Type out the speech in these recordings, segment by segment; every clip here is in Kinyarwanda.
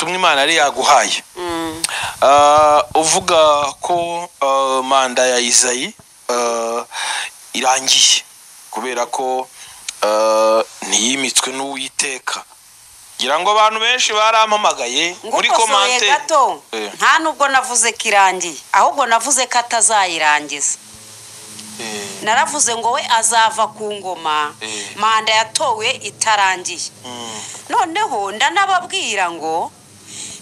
ubutumwa Imana yari yaguhaye uvuga ko manda ya Isayi irangiye kubera ko ntiyimitswe n'Uwiteka. Gira ngo abantu benshi barampamagaye muri komante nta nubwo navuze kirangiye, ahubwo navuze ko atazayirangiza. Naravuze ngo we azava ku ngoma manda yatowe itarangiye. Noneho ndanababwira ngo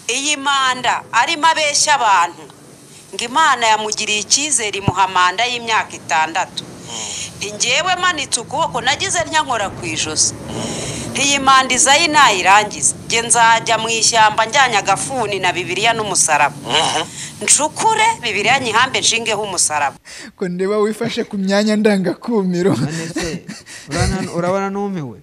iyi manda arimo abeshya abantu ngo Imana yamugiriye icyizere imuha manda y'imyaka 6. Njyewe manitse ukuboko nagize nyankora ku ijosi. Iyi manda Isayi nayirangiza nge nzajya mu ishyamba njyanya agafuni na Bibiliya n'umusaraba. Ncukure Bibiliya nyihambe nshingeho umusaraba. Ko ndeba wifashe ku myanya ndangakumiro. Urabona numiwe.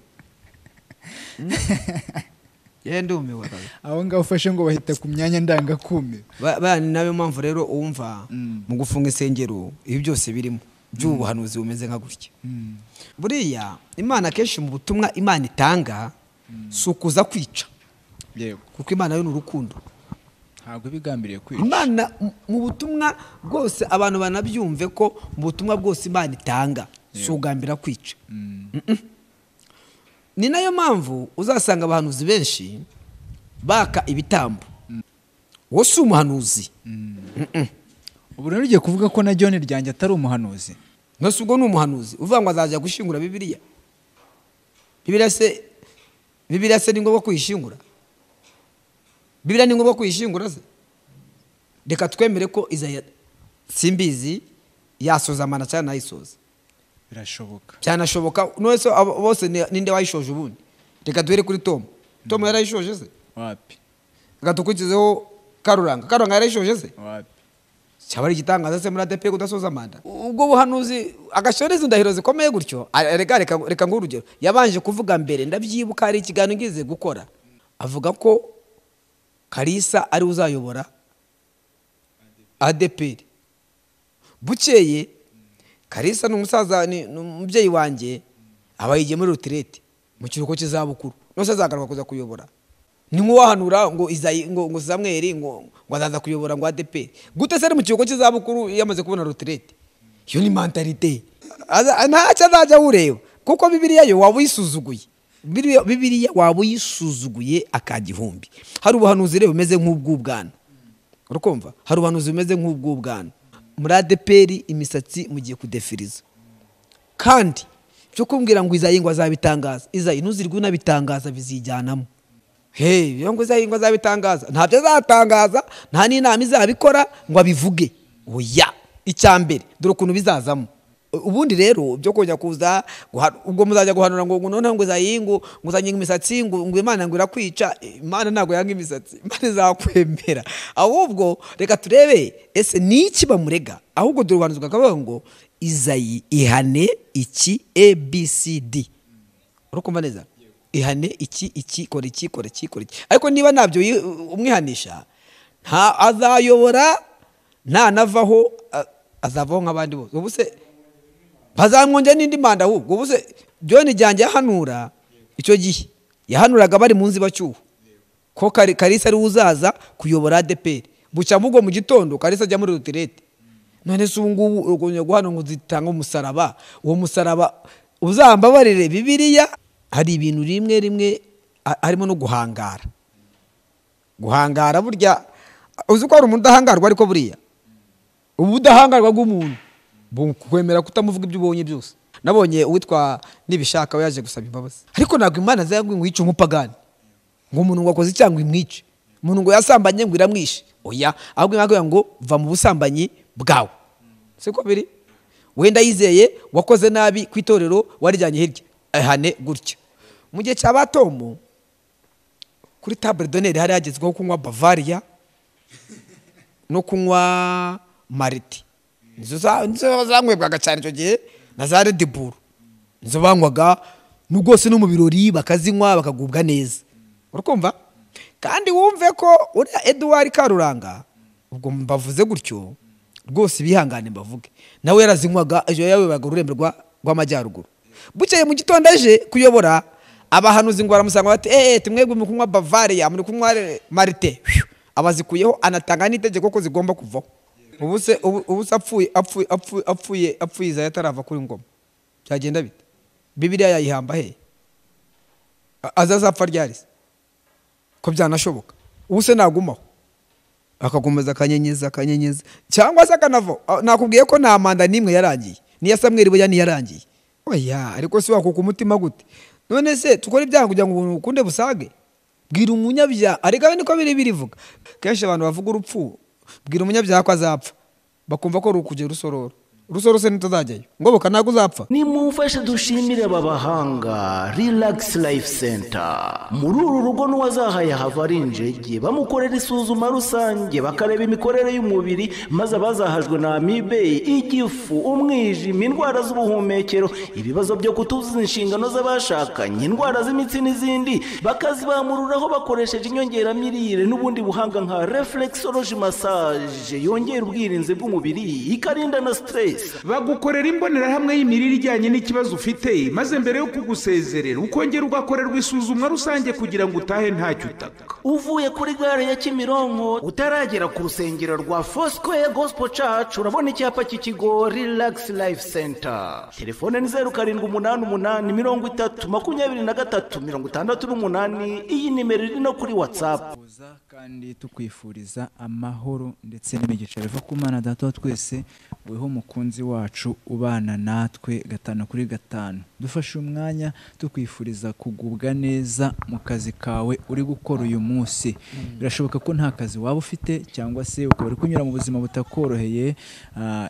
Yende umiwe. Aho ngaho ufashe ngo bahita ku myanya ndangakumiro. Bani nawe mpamvu rero umva mu gufunga isengero ibi byose birimo by'ubuhanuzi bumeze nka gutya. Buriya Imana kenshi mu butumwa Imana itanga sukuza kwica. Yego. Kuko Imana yo n'urukundo. Ntabwo bigambiriye kwica. Imana mu butumwa bwose abantu banabyumve ko mu butumwa bwose Imana itanga sugambira kwica. Ni nayo mpamvu uzasanga abahanuzi benshi baka ibitambo. Wose umuhanuzi. Ubu rero ugiye kuvuga ko na John Ryanjye atari umuhanuzi. Nose ubwo n'umuhanuzi uvuga ngo azajya gushingura Bibiliya. Bibiliya se ni ngombwa kuyishingura. Bibiliya ni ngombwa kuyishingura se. Reka twemere ko Isayi simbizi yasoza amana cyane nayisoza. Birashoboka. Cyanashoboka nose bose ninde wayishoje ubundi. Reka duhere kuri Tom. Tom yarayishoje se? Wapi. Reka tukukizeho Karuranga yarayishoje se? Wapi. Cyabari gitangaza se muri ADEPR kudasoza manda. Ubwo buhanuzi agashoreza indahiro zikomeye gutyo. Reka ngurugero. Yabanje kuvuga mbere ndabyibuka ari ikiganiro ngize gukora. Avuga ko Kalisa ari uzayobora ADEPR. Bukeye Kalisa n'umusaza ni umubyeyi wanjye abayigiye muri retraite mu kiruko cy'izabukuru. Nose azagaruka kuza kuyobora. Ni nk'uwahanura ngo Isayi ngo Samuel ngo azaza kuyobora ngo ADEPR. Gute se mu kiruko cy'izabukuru yamaze kubona retraite? Yo ni mentalite. Ntacyo azajya ureba kuko Bibiliya yo wabuyisuzuguye. Bibiliya wabuyisuzuguye akagihumbi. Hari ubuhanuzi rero bumeze nk'ubw'ubwana. Urukumva? Hari ubuhanuzi bumeze nk'ubw'ubwana. Muri ADEPR imisatsi mugiye kudefiriza. Kandi cyo kumbwira ngo Isayi ngo azabitangaza. Isayi ntuzirwe unabitangaza bizijyanamo. Hey, yongo Isayi ngo azabitangaza. Ntabyo azatangaza, nta n'inama izabikora ngo abivuge. Oya, icyambere dore ukuntu bizazamo. Ubundi rero byo kujya kuza ubwo muzajya guhanura ngo none ngo Isayi ngo uzanyinga imisatsi ngo Imana ngo irakwica. Imana ntago yanga imisatsi. Imana izakwemera. Ahubwo reka turebe ese niki bamurega. Ahubwo dore ubuhanuzi bwakavuga ngo Isayi ihane iki ABCD. Urukumva neza? Ihane iki kora iki. Ariko niba nabyo umwihanisha nta azayobora nta navaho azavaho nk'abandi bose. Ubuse bazamwonje n'indi manda ahubwo. Ubuse John Ryanjye yahanura icyo gihe yahanuraga bari munzi bacyuho ko Kalisa ari uzaza kuyobora ADEPR. Bucya mugo mu gitondo Kalisa ajya muri retraite. None se ubungubu ugonye guhana ngo zitanga umusaraba. Uwo musaraba uzambabarire Bibiliya hari ibintu rimwe harimo no guhangara burya uzi ko ari umuntu udahangarwa ariko buriya ubudahangarwa bw'umuntu kwemera kutamuvuga ibyo ubonye byose. Nabonye uwitwa nibishaka we yaje gusaba imbabazi ariko ntabwo Imana zayabwiye ngo yice umupagani ngo umuntu ngo akoze cyangwa imwice, umuntu ngo yasambanye ngo iramwishe. Oya, ahubwo Imana ngo va mu busambanyi bwawe. Siko biri wenda yizeye wakoze nabi kwitorero warijyanye hirya ahane gutya. Mu gihe cy'abatomo kuri table d'honneur hari hagezweho kunywa Bavaria no kunywa Mariti. Nizo zanywebwaga cyane icyo gihe na za Red Bull. Nizo banywaga n'ubwose no mu birori bakazinywa bakagubwa neza. Urukumva? Kandi wumve ko uriya Edouard Karuranga ubwo mbavuze gutyo rwose bihangane mbavuge. Nawe yarazinywaga ejo yawe bagururemberwa rw'amajyaruguru. Bukeye mu gitondo aje kuyobora abahanuzi ngo baramusanga bati tumwebwe muri kunywa Bavaria muri kunywa Marite abazikuyeho anatanga n'itegeko ko zigomba kuvaho ubuse apfuye Izaya atarava kuri ngoma byagenda bite Bibiliya yayihamba he azazapfa ryari ko byanashoboka ubuse nagumaho akakomeza akanyenyeza cyangwa se akanava nakubwiye ko nta manda nimwe yarangiye niya Samweli boya ni yarangiye oya ariko si wako ku mutima gute none se tukora ibyaha kugira ngo ukunde busage bwira umunyabyaha ariko niko birivuga kenshi abantu bavuga urupfu bwira umunyabyaha ko azapfa bakumva ko rukuje rusoro se ntazajyayo ngoboka ntago uzapfa nimumfashe dushimire aba bahanga Relax Life Center muri uru rugo n'uwazahaye hava ari injege bamukorera isuzuma rusange bakareba imikorere y'umubiri maze abazahajwe na amibe igifu umwijima indwara z'ubuhumekero ibibazo byo kutuzuza inshingano z'abashakanye indwara z'imitsi n'izindi bakazibamururaho bakoresheje inyongeramirire n'ubundi buhanga nka reflexology massage yongera ubwirinzi bw'umubiri ikarinda na stress bagukorera imbonerahamwe y'imirire ijyanye n'ikibazo ufite maze mbere yo kugusezerera ukongera ugakorerwa isuzumwa rusange kugira ngo utahe ntacyo utaka uvuye kuri gare ya Kimironko utaragera ku rusengero rwa Foursquare Gospel Church urabona icyapa cy'ikigo Relax Life Center telefone ni 0788302368 iyi nimero iri no kuri WhatsApp kandi tukwifuriza amahoro ndetse n'imigisha biva ku Mana Data wa twese weho mukunzi wacu ubana natwe 5 dufashe umwanya tukwifuriza kugubwa neza mu kazi kawe uri gukora uyu munsi birashoboka ko nta kazi waba ufite cyangwa se ukaba uri kunyura mu buzima butakoroheye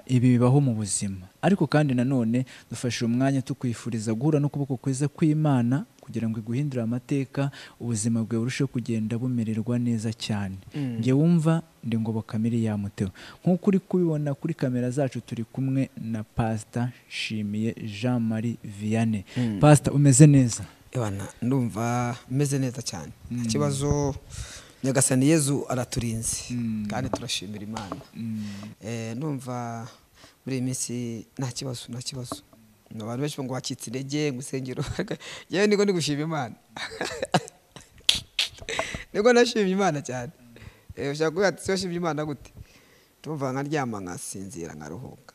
ibi bibaho mu buzima ariko kandi nanone dufashe umwanya tukwifuriza guhura no kuboko kweza kw'Imana kugira ngo iguhindure amateka ubuzima bwawe burusheho kugenda bumererwa neza cyane nge wumva ndi ngoboka Miriam Theo nkuko uri kubibona kuri kamera zacu turi kumwe na Pastor Shimiye Jean Marie Vianney Pastor umeze neza ebana ndumva meze neza cyane ikibazo Nyagasani Yezu araturinze kandi turashimira Imana ndumva muri iminsi nta kibazo abantu benshi ngo wacitse intege gusengero yewe niko ndi gushima Imana niko nashimye Imana cyane ushaka kuvuga ati washimye Imana gute tumva nkaryama nkasinzira nkaruhuka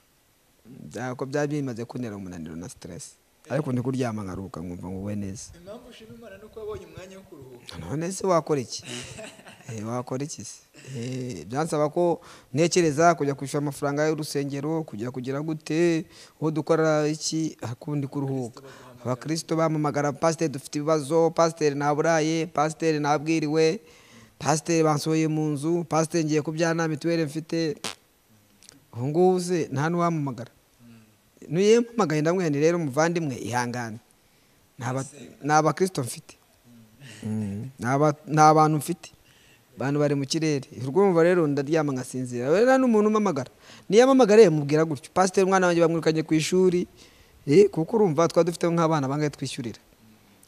byako byabimaze kunera umunaniro na stress ariko ndi kuryama nkaruhuka nkumva ngo we neza impamvu ushima Imana nuko wabonye umwanya wo kuruhuka none se wakora iki wakora iki se byansaba ko ntekereza kujya kwishyura amafaranga y'urusengero kujya kugira gute aho dukora iki akundi kuruhuka abakristo bamamagara pastor dufite ibibazo pastor naburaye pastor nabwiriwe pastor bansoye mu nzu pastor ngiye kubyana mituwele mfite aho nguze nta n'uwamamagara nuyempamagaye ndamwene rero muvandimwe ihangane n'abakristo mfite n'abantu mfite bantu bari mu kirere urwumva rero ndaryama ngasinzira rero n'umuntu umamagara niyamamagare mubwira gutyo pastor umwana wanjye bamwirukanye ku ishuri kuko urumva twa dufite nk'abana bangaye twishyurira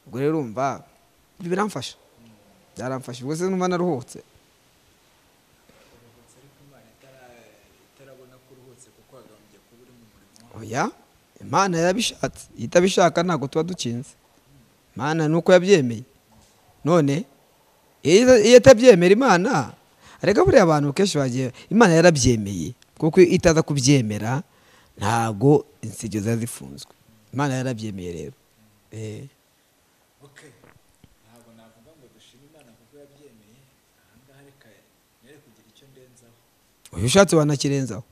ubwo rero urumva biramfasha byaramfasha ubwo se numva naruhutse oya Imana yabishatse itabishaka ntago tuba dukinze Imana nuko yabyemeye none iyo atabyemera Imana areka buri abantu kenshi bagiye Imana yarabyemeye kuko itaza kubyemera ntago insijyo zazifunzwe Imana yarabyemeye rero okay ntabwo navuga ngo dushime Imana kuko yabyemeye ahangaha reka nere kugira icyo ndenzaho uyu ushatse wanakirenzaho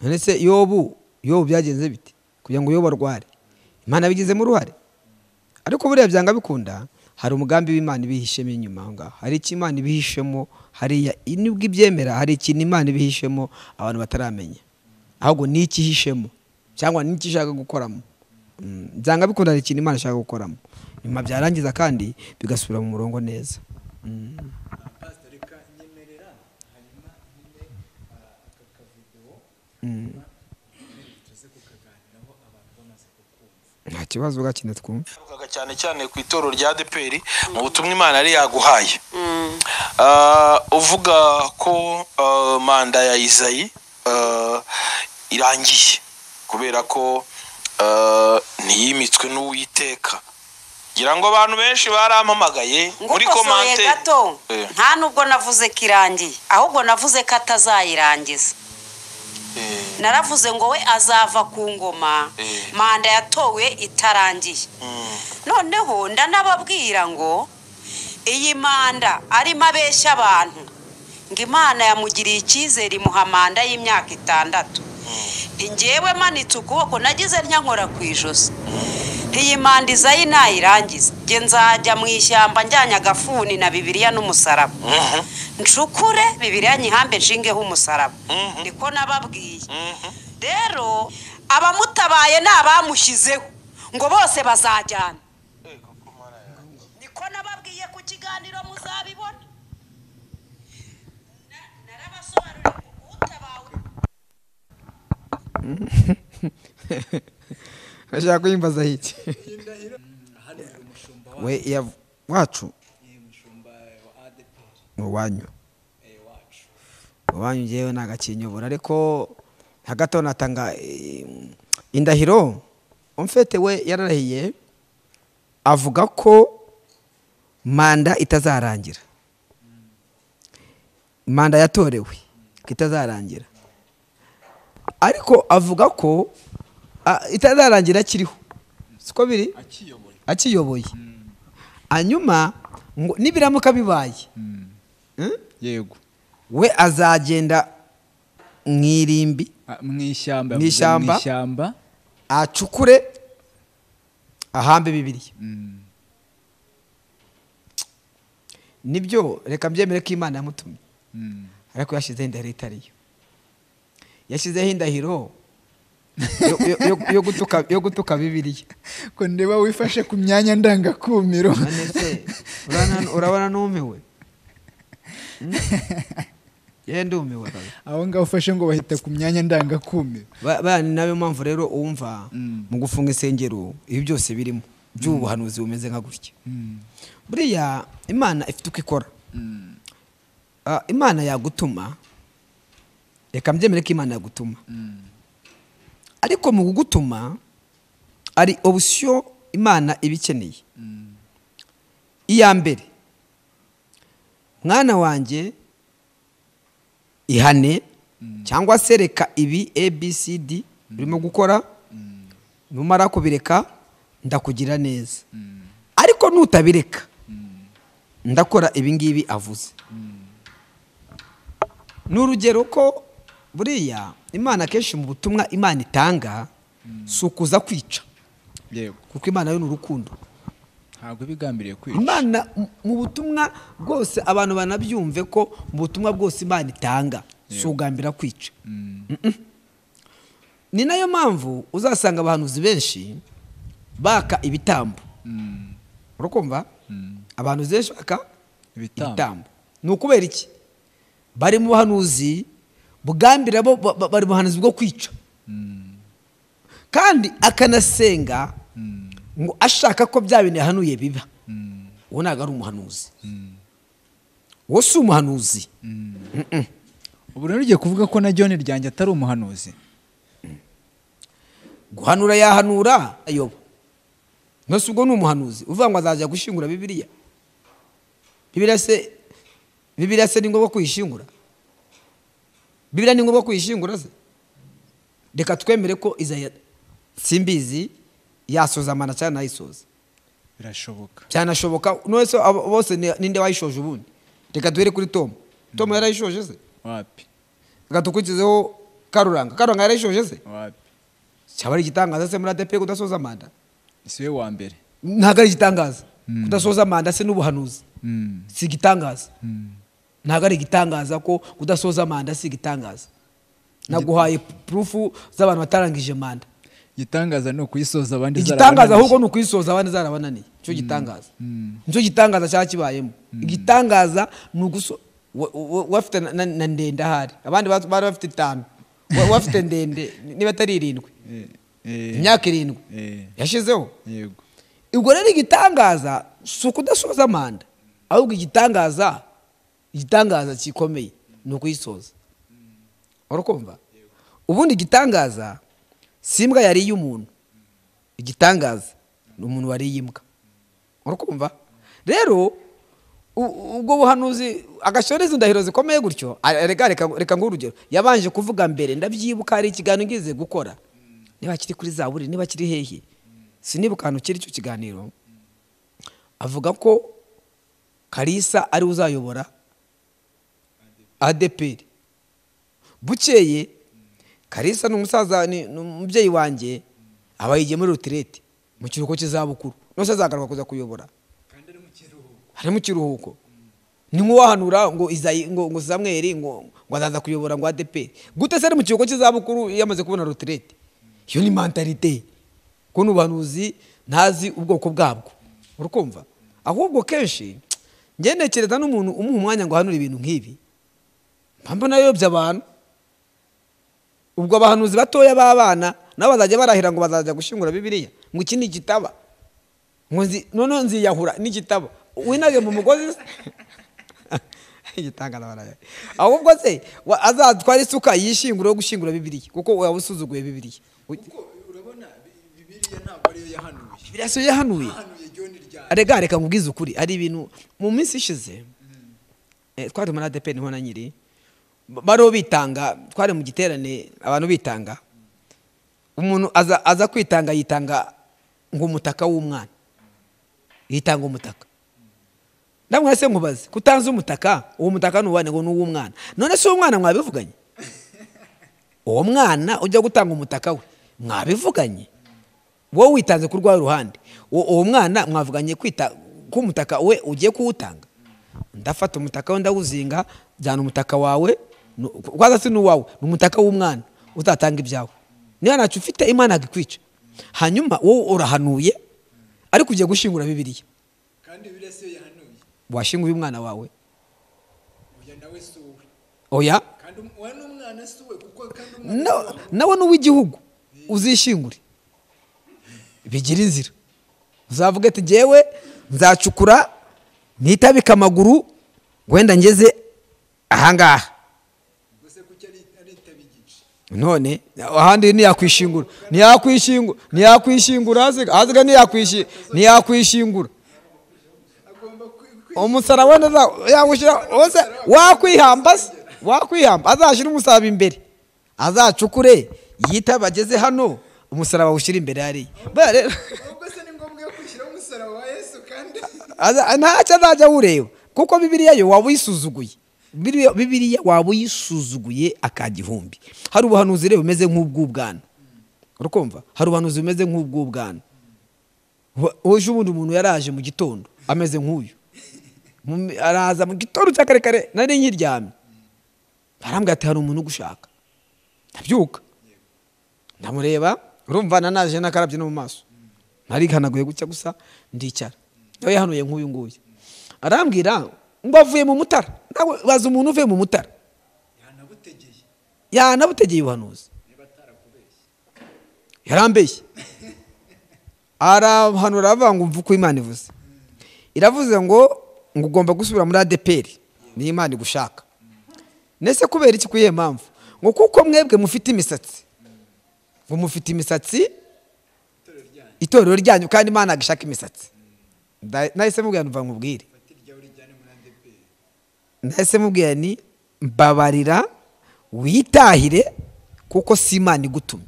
none se yobu byagenze bite kugira ngo Yobu arware Imana bigizemo uruhare ariko buriya byanga bikunda hari umugambi w'Imana ibihishemo inyuma ngaho hari iki Imana ibihishemo hari nibwo ibyemera hari ikintu Imana ibihishemo abantu bataramenya ahubwo ni iki hishemo cyangwa ni iki ishaka gukoramo byanga bikunda hari ikintu Imana ishaka gukoramo nyuma byarangiza kandi bigasubira mu murongo neza Pastor reka nyemerera hanyuma nyine aka video nta kibazo gakine twumva cyane cyane ku itorero rya ADEPR mu butumwa Imana yari yaguhaye uvuga ko manda ya Izayi irangiye kubera ko ntiyimitswe n'uwiteka ngira ngo abantu benshi barampamagaye muri ngukosoye komante gato nta nubwo navuze ko irangiye ahubwo navuze ko atazayirangiza naravuze ngo we azava ku ngoma manda yatowe itarangiye noneho ndanababwira ngo iyi manda arimo abeshya abantu ngo Imana yamugiriye icyizere imuha manda y'imyaka 6 njyewe manitse ukuboko nagize nkora ku ijosi iyi manda izayi nayirangiza nge nzajya mu ishyamba njyanye agafuni na Bibiliya n'umusaraba ncukure Bibiliya nyihambe nshingeho umusaraba niko nababwiye rero abamutabaye n'abamushyizeho ngo bose bazajyana niko nababwiye ku kiganiro muzabibona narabasobanuriye utabawe ashaka kuyimbaza iki we ya wacu wanyu wanyu ngewe nagakinyobora ariko hagato natanga indahiro umfete we yararahiye avuga ko manda itazarangira manda yatorewe itazarangira ariko avuga ko itazarangira kiriho siko biri akiyoboye anyuma ngo nibiramuka bibaye yego we azagenda mwirimbi mwishyamba acukure ahambe Bibiliya nibyo reka mbyemere ko Imana yamutumye ariko yashizeho indahiro itariyo yashyizeho indahiro yo gutuka Bibiliya ko ndeba wifashe ku myanya ndangakumiro urabona numiwe ndumiwe aho ngaho ufashe ngo bahita ku myanya ndangakumiro bani nayo mpamvu rero umva mu gufunga isengero ibi byose birimo by'ubuhanuzi bumeze nka gutya buriya Imana ifite uko ikora Imana yagutuma reka mbyemere ko Imana yagutuma ariko mu kugutuma ari option Imana ibikeneye iya mbere mwana wanjye ihane cyangwa se reka ibi ABCD urimo gukora numara kubireka ndakugira neza ariko nutabireka ndakora ibi ngibi avuze n'urugero ko buriya Imana kenshi mu butumwa Imana itanga sukuza kwica kuko Imana yo n'urukundo ntabwo bigambiriye kwica Imana mu butumwa bwose abantu banabyumve ko mu butumwa bwose Imana itanga sugambira kwica ni nayo mpamvu uzasanga abahanuzi benshi baka ibitambo urukumva abantu benshi baka ibitambo ni ukubera iki bari mu buhanuzi bugambira bo bari mu buhanuzi bwo kwica kandi akanasenga ngo ashaka ko bya bintu yahanuye biba uwo ntabwo ari umuhanuzi uwo si umuhanuzi ubu rero ugiye kuvuga ko na John Ryanjye atari umuhanuzi guhanura yahanura ayoba nose ubwo ni umuhanuzi uvuga ngo azajya gushingura Bibiliya se ni ngombwa kuyishingura Bibiliya ni ngombwa kuyishingura se reka twemere ko Izaya simbizi yasoza amana cyane nayisoza birashoboka cyanashoboka nose bose ninde wayishoje ubundi reka duhere kuri Tom yarayishoje se wapi reka tukurikizeho Karuranga yarayishoje se wapi cyabari igitangaza se muri ADEPR kudasoza amanda siwe wa mbere ntago ari igitangaza kudasoza amanda se n'ubuhanuzi si igitangaza ntago ari igitangaza ko kudasoza amanda si igitangaza naguhaye proof z'abantu batarangije manda igitangaza no kuyisoza abandi igitangaza ahubwo no kuyisoza abandi zarabananiye cyo gitangaza cyo gitangaza cyakibayemo igitangaza nuguso wafite na ndende ahari abandi bari bafite 5 wafite ndende niba atari 7 imyaka 7 yashizeho yego ubwo rero igitangaza si ukudasoza amanda ahubwo igitangaza kikomeye ni ukuyisoza urakumva ubundi igitangaza simbwa yari y'umuntu igitangaza ni umuntu wari yimbwa urakumva rero ubwo buhanuzi agashoreza indahiro zikomeye gutyo reka ngurugero yabanje kuvuga mbere ndabyibuka hari ikiganiro ngize gukora niba kiri kuri zaburi niba kiri hehe sinibuka ahantu kiri icyo kiganiro avuga ko Kalisa ari uzayobora ADEPR bukeye Kalisa n'umusaza n'umubyeyi wanjye abayigiye muri retraite mu kiruhuko cy'izabukuru nose azagaruka kuza kuyobora kandi ari mu kiruhuko ni nk'uwahanura ngo ngo Samuel ngo azaza kuyobora ngo ADEPR gute se ari mu kiruhuko cy'izabukuru yamaze kubona retraite iyo ni mentalite ko n'ubanuzi ntazi ubwoko bwabwo urukumva ahubwo kenshi ngenekereza n'umuntu umuha umwanya ngo ahanure ibintu nk'ibi mpamvu nayobye abantu ubwo abahanuzi batoya b'abana nabo bazajya barahira ngo bazajya gushingura Bibiliya ngo iki ni igitabo ngo none nziyahura n'igitabo winage mu mugozi igitangana baraye ahubwo se azatwara isuka yishingura gushingura Bibiliya kuko yabusuzuguye Bibiliya urabona Bibiliya ntabwo ariyo yahanuye Bibiliya so yahanuye reka nkubwize ukuri ari ibintu mu minsi ishize twari muri ADEPR niho na nyiri baro bitanga twari mu giterane abantu bitanga umuntu aza kwitanga yitanga ngo umutaka w'umwana yitanga umutaka ndamwe se nkubaze kutanza umutaka uwo mutaka n'ubane ngo n'uw'umwana none se umwana mwabivuganye uwo mwana ujya gutanga umutaka we mwabivuganye wowe witanze ku rwawe ruhande uwo mwana mwavuganye kwita ku mutaka we ugiye kuwutanga ndafata umutaka we ndawuzinga jyana umutaka wawe kwaza si n'uwawe n'umutaka w'umwana uzatanga ibyawe niba ntacyo ufite Imana agikwica hanyuma wowe urahanuye ariko ugiye gushingura Bibiliya kandi Bibiliya se yahanuye washinguye umwana wawe oya nawe suwe oya kandi uwa n'umwana suwe kuko kandi nawe n'uw'igihugu uzishingure bigira inzira uzavuga ati jewe nzacukura nitabika amaguru wenda ngeze ahangaha none ahandi ntiyakwishingura aziga ntiyakwishingura umusara wenda yawushyira wose wakwihamba azashyira umusaraba imbere azacukure yitaba ageze hano umusaraba awushyira imbere hariya ntacyo azajya awureba kuko Bibiliya yo waba uyisuzuguye Bibiliya waba uyisuzuguye akagihumbi hari ubuhanuzi rero bumeze nk'ubw'ubwana urukumva hari ubuhanuzi bumeze nk'ubw'ubwana uje ubundi umuntu yaraje mu gitondo ameze nk'uyu araza mu gitondo cya kare nari nkiryamye barambwira ati hari umuntu ugushaka ndabyuka ndamureba urumva nanaje nakarabye no mu maso narihanaguye gutya gusa ndicara nawe yahanuye nk'uyu nguyu arambwira ngo avuye mu mutara nawe baza umuntu uvuye mu mutara yanabutegeye ubuhanuzi yarambeshye arahanura avuga ngo umva uko Imana ivuze iravuze ngo ugomba gusubira muri ADEPR ni Imana igushaka nese kubera iki kuyihe mpamvu ngo kuko mwebwe mufite imisatsi ngo mufite imisatsi itorero ryanyu kandi Imana agishaka imisatsi nahise mubwira numva nkubwire nahise mubwira ni mbabarira witahire kuko si Imana igutumye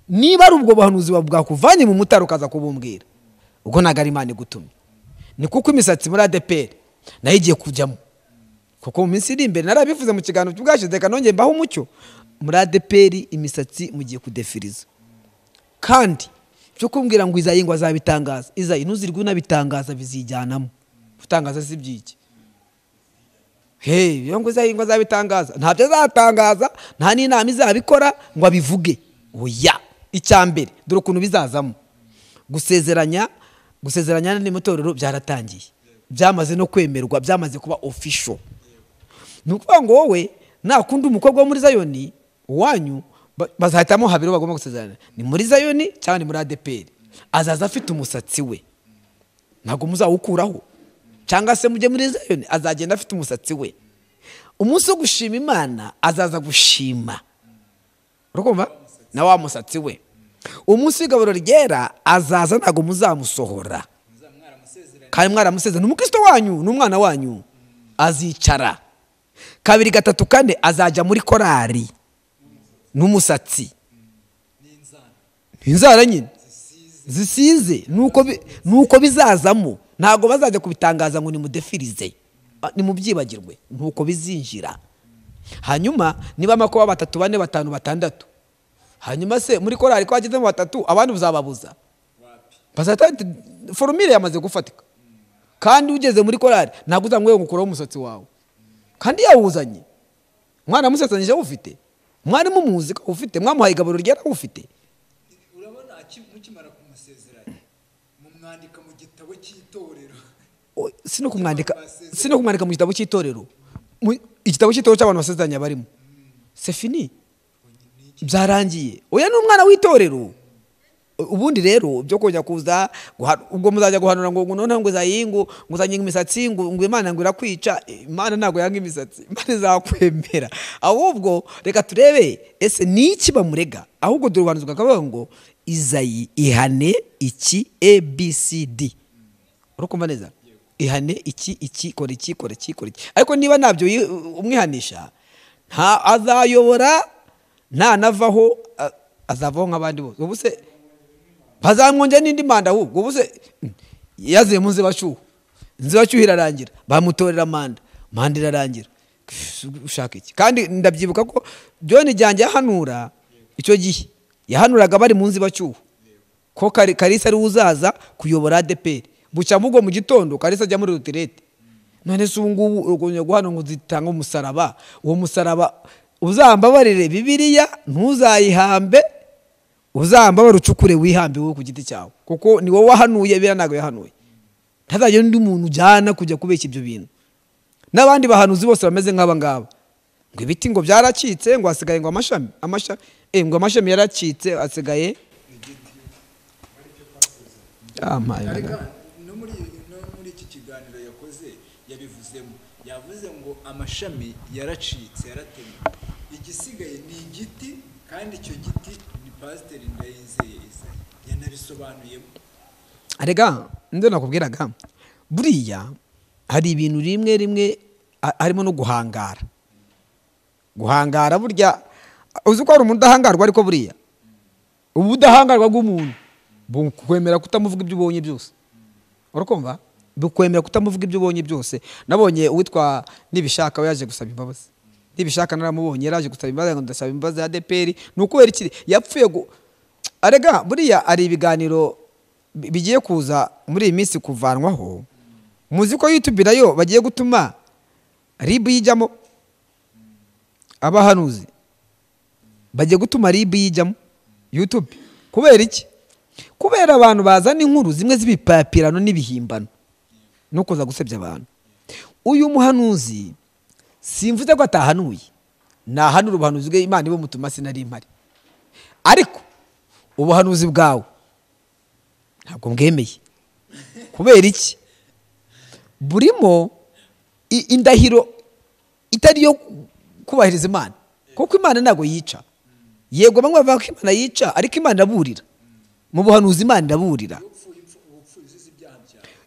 niba ari ubwo buhanuzi bwakuvanye mu mutaro ukaza kubumbwira ubwo ntabwo ari Imana igutumye ni kuko imisatsi muri ADEPR nayo igiye kujyamo kuko mu minsi iri imbere narabivuze mu kiganiro cy'ubwashize reka nongeye mbaho umucyo muri ADEPR imisatsi mugiye kudefiriza kandi cyo kumbwira ngo Izayi ngo azabitangaza Izayi ntuzirwe unabitangaza bizijyanamo utangaza si byiki yo ngo Izayi ngo azabitangaza ntabyo azatangaza nta n'inama izabikora ngo abivuge oya icyambere dore ukuntu bizazamo gusezeranya n'imitorero byaratangiye byamaze no kwemerwa byamaze kuba official nukuvuga ngo wowe nakunda umukobwa wo muri Zayoni wanyu bazahitamo habiro bagomba gusezerana ni muri Zayoni cyangwa ni muri ADEPR azaza afite umusatsi we ntago muzawukuraho cyangwa se mujye muri Zayoni azagenda afite umusatsi we umunsi wo gushima Imana azaza gushima urukumva na wa musatsi we umunsi w'igaburo ryera azaza ntago muzamusohora kandi mwaramusezeranye n'umukristo wanyu n'umwana wanyu azicara. 2 3 4 azajya muri korari n'umusatsi inzara nyine zisize nuko bizazamo. Ntago bazajya kubitangaza ngo ni mudefirize ni mubyibagirwe, nuko bizinjira. Hanyuma niba makuba 3 4 5 6, hanyuma se muri korari ko hageze mu 3 abandi uzababuza bazata formule yamaze gufatika. Kandi ugeze muri korari ntago uzamwe ngukuraho umusatsi wawe kandi yawuzanye. Mwana musatsanije ufite, mwari mumuzi ko ufite, mwamuhaye igaburo ryera ufite. Urabona mukimara kumusezeranya mu mwandika mu gitabo cy'itorero. Sino kumwandika mu gitabo cy'itorero. Igitabo cy'itorero cy'abantu basezeranya barimo. C'est fini. Byarangiye. Oya n'umwana w'itorero. Ubundi rero byo kujya kuza ubwo muzajya guhanura ngo none ngo zayingu nguzanye imisatsi ngo Imana ngo irakwica. Imana ntago yanga imisatsi, Imana izakwemera. Ahubwo reka turebe ese niki bamurega. Ahubwo durubanuzwa kavuga ngo Izayi ihane iki ABCD. Urukumva neza? Ihane iki kora iki. Ariko niba nabyo umwihanisha nta azayobora nta navaho azavaho nk'abandi bose. Ubuse bazamwonje n'indi manda ahubwo ubuse yaziye mu nzibacyuho irarangira bamutorera manda irarangira. Ushaka iki? Kandi ndabyibuka ko John Ryanjye yahanura icyo gihe yahanuraga bari mu nzibacyuho ko Kalisa ari uzaza kuyobora ADEPR. Bucya mugo mu gitondo Kalisa ajya muri retraite. None se ubungubu urugomye guhana ngo zitanga umusaraba. Uwo musaraba uzambabarire Bibiliya ntuzayihambe, uzamba barucukure wihambe wowe ku giti cyawe kuko ni wowe wahanuye bira nago yahanuye. Ntazajye undi muntu ujana kujya kubeshya ibyo bintu. N'abandi bahanuzi bose bameze nk'aba ngaba ngo ibiti ngo byaracitse ngo hasigaye ngo ngo amashami yaracitse asigaye no muri iki kiganiro yakoze yabivuzemo. Yavuze ngo amashami yaracitse yaratemwe, igisigaye ni igiti kandi icyo giti ni Pasiteri Ndayizeye Izayi yanabisobanuyemo. Arega ndo nakubwiraga buriya hari ibintu rimwe harimo no guhangara burya uzi ko ari umuntu udahangarwa. Ariko buriya ubudahangarwa bw'umuntu bukwemera kutamuvuga ibyo ubonye byose. Urakumva? Bukwemera kutamuvuga ibyo ubonye byose. Nabonye uwitwa Nibishaka yaje gusaba imbabazi. Nibishaka naramubonye yaraje gusaba imbabazi ngo ndasaba imbabazi ADEPR. Nukubera iki yapfuye arega buriya ari ibiganiro bigiye kuza muri iyi minsi kuvanwaho. Muzi ko YouTube nayo bagiye gutuma RIB yijamo abahanuzi, bagiye gutuma RIB yijamo YouTube. Kubera iki? Kubera abantu bazana inkuru zimwe z'ibipapirano n'ibihimbano no kuza gusebya abantu. Uyu muhanuzi simvuze ko atahanuye, nahanura ubuhanuzi bwe Imana ibo mutuma sinari impari. Ariko ubuhanuzi bwawe ntabwo mbwemeye. Kubera iki? Burimo indahiro itari yo kubahiriza Imana, kuko Imana ntago yica. Yego bamwe bavuga ko Imana yica, ariko Imana aburira. Mu buhanuzi Imana ndaburira.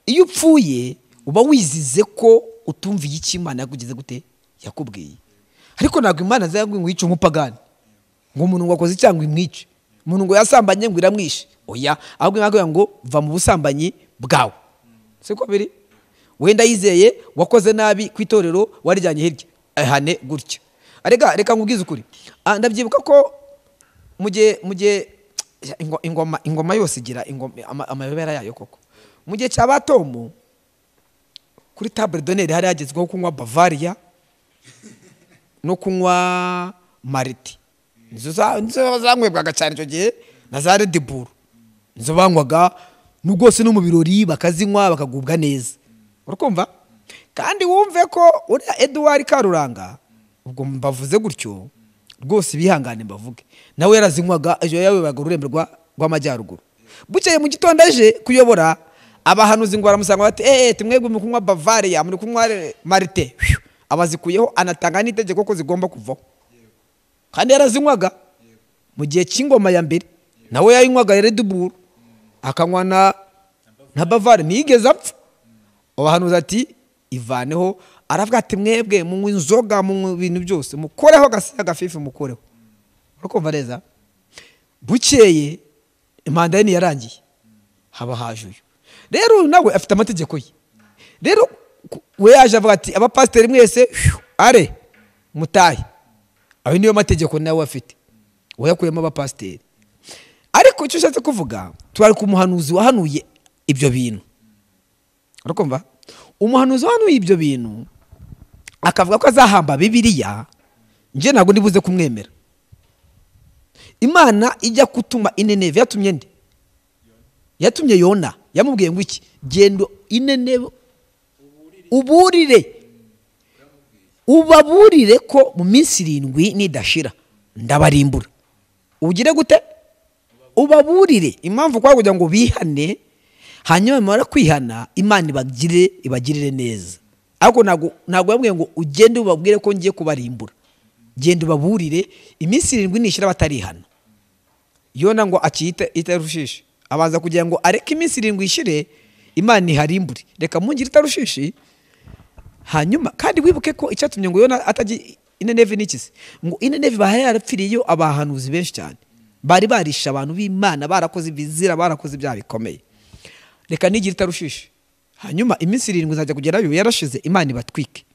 Iyo upfuye uba wizize ko utumviye iki Imana yakugeze gute yakubwiye. Ariko ntabwo Imana azayagwe ngo yice umupagani ngo umuntu ngo akoze cyangwa imwice, umuntu ngo yasambanye ngo iramwishe. Oya, ahubwo Imana ngo va mu busambanyi bwawe. Siko biri? Wenda yizeye wakoze nabi kwitorero warijyanye hirya ahane gutya. Arega reka nkubwize ukuri. Ndabyibuka ko muje ingoma yose igira amayobera yayo koko. Muje cyabatomo kuri table d'honneur hari yagezweho kunywa Bavaria no kunywa Mariti. Nizo zanywebwaga cyane cyo gihe na za Red Bull. Nizo banywaga n'ugose no mu birori bakazinywa bakagubwa neza. Urakumva? Kandi wumve ko uri Edouard Karuranga ubwo mbavuze gutyo rwose bihangane mbavuge. Nawe yarazinywaga ejo yawe bagururembe rw'amajyaruguru. Bukeye mu gitondo aje kuyobora abahanuzi ngo baramusanga bati timwegwe mu kunywa Bavaria muri kunywa Marite. Abazikuyeho anatanga n'itegeko ko zigomba kuvaho. Kandi yarazinywaga mu gihe cy'ingoma ya mbere. Nawe yayinywaga Red Bull akanywa na Bavaria nigeze apfa. abahanuzi ati ivaneho, aravuga ati mwebwe mu inzoga mu bintu byose mukoreho agafifi mukoreho. Urakumva neza? Bukeye impanda ye yarangiye, haba haje uyu rero nawe afite amategeko ye. Rero we yaje avuga ati abapasiteri mwese are mutahe. Ayo niyo mategeko nawe afite, we yakuyemo abapasiteri. Ariko icyo ushatse kuvuga, twari ku muhanuzi wahanuye ibyo bintu. Urakumva? Umuhanuzi wahanuye ibyo bintu akavuga ko azahamba Bibiliya, nje ntabwo ndibuze kumwemera. Imana ijya kutuma Nineve yatumye nde? Yatumye Yona. Yamubwiye ngo iki? Genda Nineve ubaburire ko mu minsi 7 nidashira ndabarimbura. Ugire gute? Ubaburire. Impamvu kwa kugira ngo bihane, hanyuma mara kwihana Imana ibagirire neza. Ariko ntabwo yamubwiye ngo ugende ubabwire ko ngiye kubarimbura. Genda ubaburire iminsi 7 nishira batarihana. Yona ngo akiyita itarushishi, abanza kugira ngo areke iminsi 7 ishire Imana iharimbure. Reka mungire itarushishi. Hanyuma kandi wibuke ko icyatumye ngo Yona ataji Nineve nikize, ngo Nineve bahaye yarapfiriyo abahanuzi benshi cyane, bari barisha abantu b'Imana, barakoze ibizira, barakoze ibyaha bikomeye. Reka nigire itarushishi. Hanyuma iminsi 7 nzajya kugerayo yarashize, Imana ibatwike.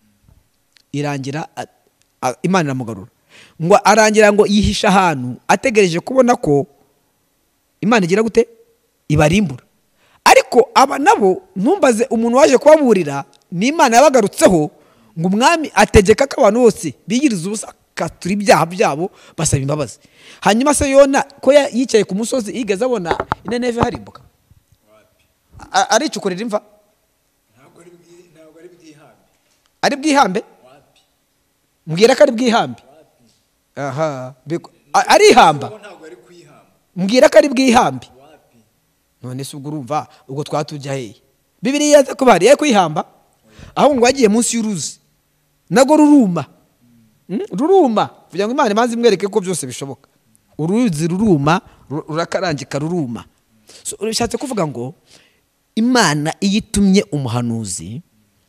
Irangira Imana iramugarura, ngo arangira ngo yihisha ahantu ategereje kubona ko Imana igira gute ibarimbura. Ariko aba nabo ntumbaze umuntu waje kubaburira, ni Imana yabagarutseho ngo umwami ategeka ko abantu bose bigiriza ubusa katura ibyaha byabo basaba imbabazi. Hanyuma se Yona ko yicaye ku musozi igeze abona Nineve harimbuka? Ari cukurira imva? Ntabwo ari bwihambe. Ari bwihambe? Mbwira ko ari bwihambe. Aha, ari ihamba. Mbwira ko ari bwihambe. None se ubwo urumva ubwo twatujya hehe? Bibiliya yaza ko bari kwihamba, aho ngo agiye munsi y'uruzi nago ruruma. Ruruma kugira ngo Imana imanze imwereke ko byose bishoboka. Uruzi ruruma, rurakarangika ruruma. So urashatse kuvuga ngo Imana iyitumye umuhanuzi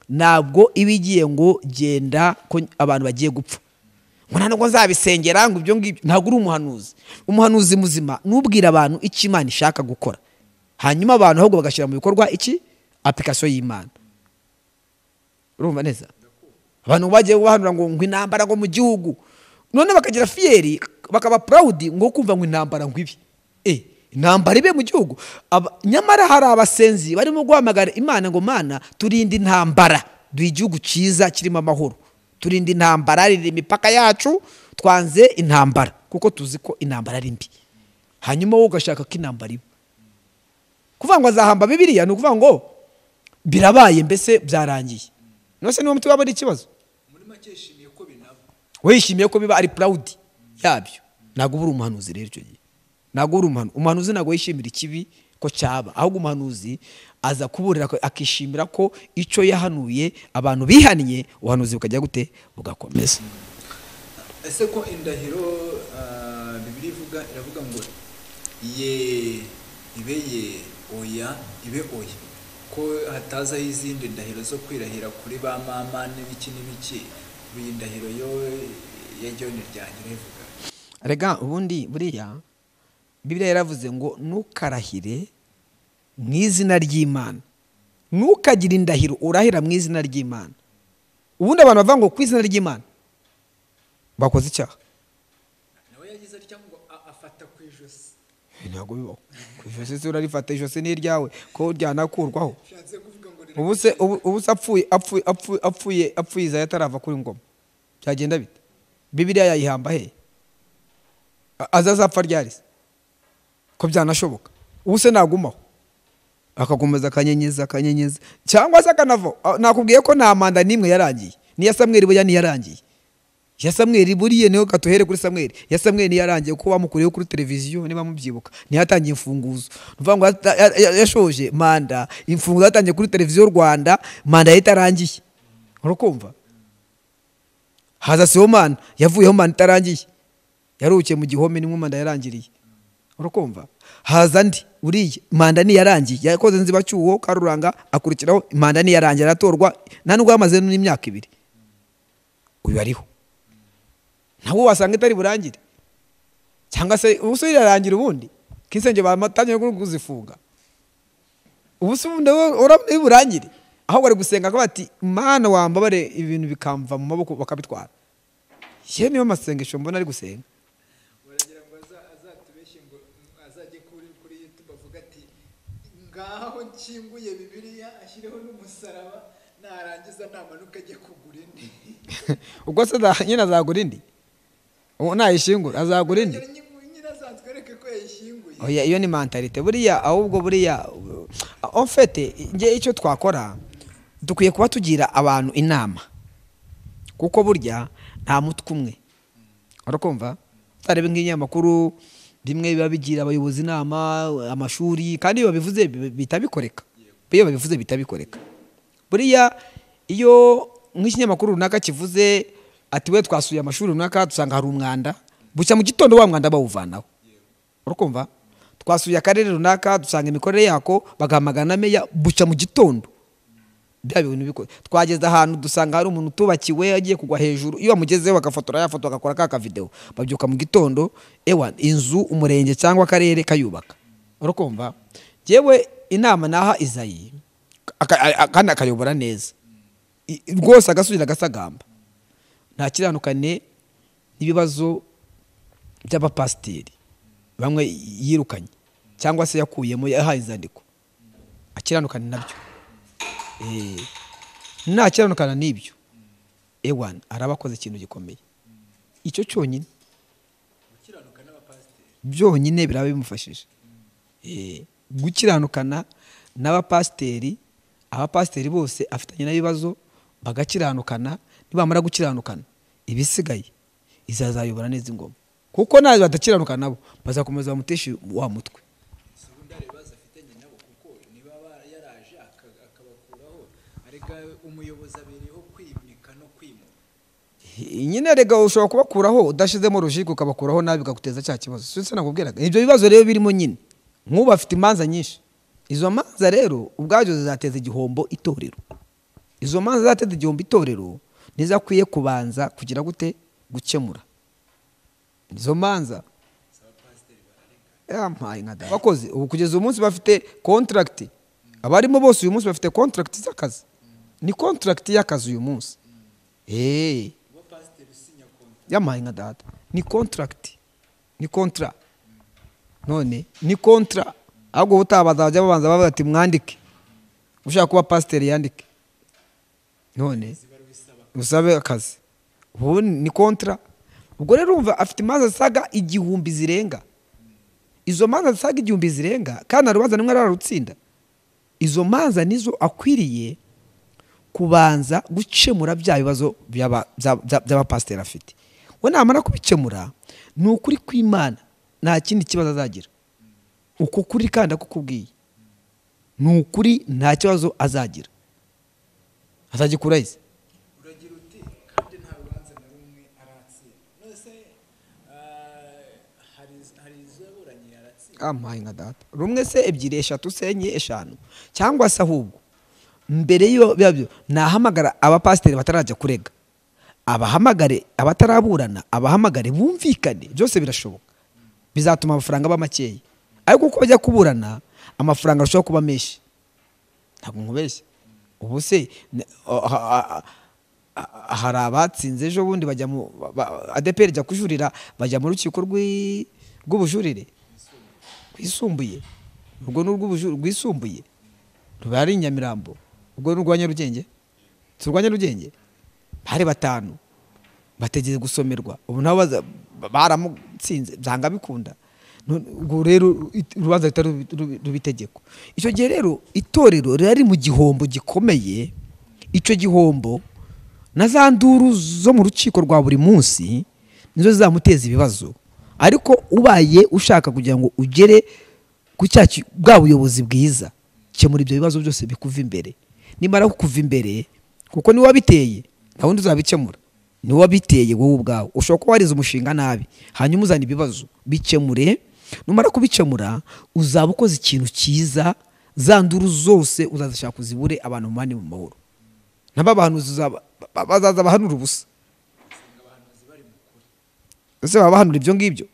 ntabwo ibigiye ngo genda ko abantu bagiye gupfa, ngo ntabwo nzabisengera ngo ibyo ngibyo. Ntabwo uri umuhanuzi. Umuhanuzi muzima nubwira abantu icyo Imana ishaka gukora, hanyuma abantu ahubwo bagashyira mu bikorwa iki application y'Imana. Urumva neza? Abantu bagiye bahanura ngo intambara ngo mu gihugu, none bakagira fieri bakaba proud ngo kumva ngo intambara ngo ibi intambara ibe mu gihugu. Nyamara hari abasenzi barimo guhamagara Imana ngo Mana turinde intambara, duhe igihugu cyiza kirimo amahoro, turinde intambara, riri imipaka yacu, twanze intambara kuko tuzi ko intambara ari mbi. Hanyuma wowe ugashaka ko intambara ibe. Kuvuga ngo azahamba Bibiliya ni ukuvuga ngo birabaye, mbese byarangiye. Nose niwo mutwe wabari ikibazo. Muri make yishimiye ko binaba. We yishimiye ko biba ari proud yabyo. Ntabwo buri umuhanuzi rero icyo gihe. Ntabwo uri umuhanuzi, ntabwo yishimira ikibi ko cyaba, ahubwo umuhanuzi aza kuburira akishimira ko icyo yahanuye abantu bihannye, ubuhanuzi bukajya gute bugakomeza. Ese ko indahiro Bibiliya iravuga ngo ye ibeye oya ibe oya, ko hatazaho izindi ndahiro zo kwirahira kuri ba mama n'ibiki n'ibiki, iyi ndahiro yo ya John Ryanjye ivuga. Rega ubundi buriya Bibiliya yaravuze ngo ntukarahire mu izina ry'Imana, ntukagire indahiro urahira mu izina ry'Imana. Ubundi abantu bavuga ngo ku izina ry'Imana bakoze icyaha. Nawe yagize cyangwa afata ku ijosi. Ntabwo bibaho. Ku ijosi urarifata, ijosi ni iryawe ko ryanakurwaho. Ubuse apfuye Izaya atarava kuri ngoma byagenda bite? Bibiliya yayihamba he? Azazapfa ryarise ko byanashoboka. Ubuse nagumaho akakomeza akanyenyeza cyangwa se akanavo. Nakubwiye ko nta manda nimwe yarangiye. Niya Samweli boya ni yarangiye. Ya Samweli buriye niho katuhere kuri Samweli. Ya Samweli ni yarangiye ko bamukuriye kuri televiziyo niba mubyibuka. Ni hatangiye imfunguzo. Nuvuga ngo yashoje manda, imfunguzo yatangiye kuri televiziyo Rwanda, manda yitarangiye. Urakumva? Haza Sibomana yavuyeho manda itarangiye. Yarukiye mu gihome nimwe manda yarangiriye. Urakumva? haza ndi uriye manda ni yarangiye yakoze nzibacyuho Karuranga akurikiraho manda ni yarangiye aratorwa nta nubwo yamaze n'imyaka 2 uyu ariho nawo wasanga itari burangire cyangwa se ubusubira yarangira ubundi kisenge bamatanye kuzifunga ubusubundi urabona burangire aho bari gusenga ko bati mana wambabare ibintu bikamva mu maboko bakabitwara ye niyo masengesho mbona ari gusenga baragira ngo azatubeshye ngo azajye kuri YouTube avuga ati ngaho nkinguye Bibiliya ashyireho n'umusaraba narangiza namanuka ajye kugura indi ubwo se nyine azagura indi nayishingura azagura indi nyine azatwereke ko yayishinguye oya iyo ni mentalite buriya ahubwo buriya en fait nge icyo twakora dukwiye kuba tugira abantu inama kuko burya nta mutwe umwe urakumva tarebe nk'inyamakuru rimwe biba bigira abayobozi inama amashuri kandi iyo babivuze bitabikoreka buriya iyo nk'ikinyamakuru runaka kivuze ati we twasuye amashuri runaka dusanga hari umwanda bucya mu gitondo wa mwanda bawuvanaho urakumva twasuye akarere runaka dusanga imikorere yako bagamagana meya bucya mu gitondo bya bintu biko twageze ahantu dusanga hari umuntu tubakiwe agiye kugwa hejuru iyo amugezeho bagafotora yafoto agakora ka video babyuka mu gitondo ewa inzu umurenge cyangwa akarere kayubaka urakumva jewe inama naha Izayi akana akayobora neza rwose agasubira gasagamba nta kiranukane n'ibibazo by'abapasiteri bamwe yirukanye cyangwa se yakuyemo yahaye izandiko akiranukane nabyo nta kiranukana n'ibyo ewan arabakoze ikintu gikomeye icyo cyonyine gukiranukana n'abapasiteri byonyine biraba bimufashije gukiranukana n'abapasiteri abapasiteri bose afitanye n'ibibazo bagakiranukana nibamara gukiranukana ibisigaye izazayobora neza ingoma kuko nazo badakiranukana nabo bazakomeza bamuteshe wa mutwe umuyobozi abereyeho kwimika no kwimura nyine rega ushobora kubakuraho udashizemo rujiko ukabakuraho nabi bikaguteza cya kibazo sinse nakubwiraga ibyo bibazo rero birimo nyine nk'ubu afite imanza nyinshi izo manza rero ubwajo zizateza igihombo itorero izo manza zateze igihombo itorero nizakwiye kubanza kugira gute gukemura izo manza yampaye nkada bakoze ubu kugeza umunsi bafite contract abarimo bose uyu munsi bafite contract z'akazi ni contract y'akazi uyu munsi yampaye nka data ni contract ni contrat none ni contrat ahubwo butabazajya babanza bavuga ati mwandike ushaka kuba pastor yandike none usabe akazi ubu ni contrat ubwo rero umva afite imanza zisaga igihumbi zirenga izo manza zisaga igihumbi zirenga kandi arubanza nimwe ararutsinda izo manza nizo akwiriye kubanza gukemura bya bibazo by'abapasiteri afite we namara kubikemura ni ukuri kw'Imana nta kindi kibazo azagira uko kuri kandi akukubwiye ni ukuri nta kibazo azagira azagikura ise uragira uti kandi nta rubanza na rumwe aratsinda nose hari izaburanye aratsinda amaye nka data rumwe se ebyiri eshatu se enye eshanu cyangwa se ahubwo mbere yo byabyo nahamagara abapasiteri batarajya kurega abahamagare abataraburana abahamagare bumvikane byose birashoboka bizatuma amafaranga bamakeyi ariko uko bajya kuburana amafaranga arushaho kuba menshi ntabwo nkubeshye ubu se hari abatsinze ejo bundi bajya mu ADEPR jya kujurira bajya mu rukiko rw'ubujurire rwisumbuye ubwo rwisumbuye rubari Nyamirambo ubwo n'urwanya Rugenge turwanya Rugenge bari 5 bategeze gusomerwa ubu nabo baramutsinze byanga bikunda ubwo rero urubanza rubitegeko icyo gihe rero itorero riri mu gihombo gikomeye icyo gihombo na za nduru zo mu rukiko rwa buri munsi nizo zizamuteza ibibazo ariko ubaye ushaka kugira ngo ugere ku cyaki bwa buyobozi bwiza kemura ibyo bibazo byose bikuva imbere nimara kukuva imbere kuko ni wabiteye nta wundi uzabikemura ni wabiteye wowe ubwawe ushobora kuba warize umushinga nabi hanyuma uzana ibibazo bikemure numara kubicamura uzaba ukoze ikintu cyiza, za nduru zose uzazishaka kuzibure, abantu mubane mu mahoro. Naba abahanuzi bazaza bahanura ubusa. Ese baba bahanura ibyo ngibyo?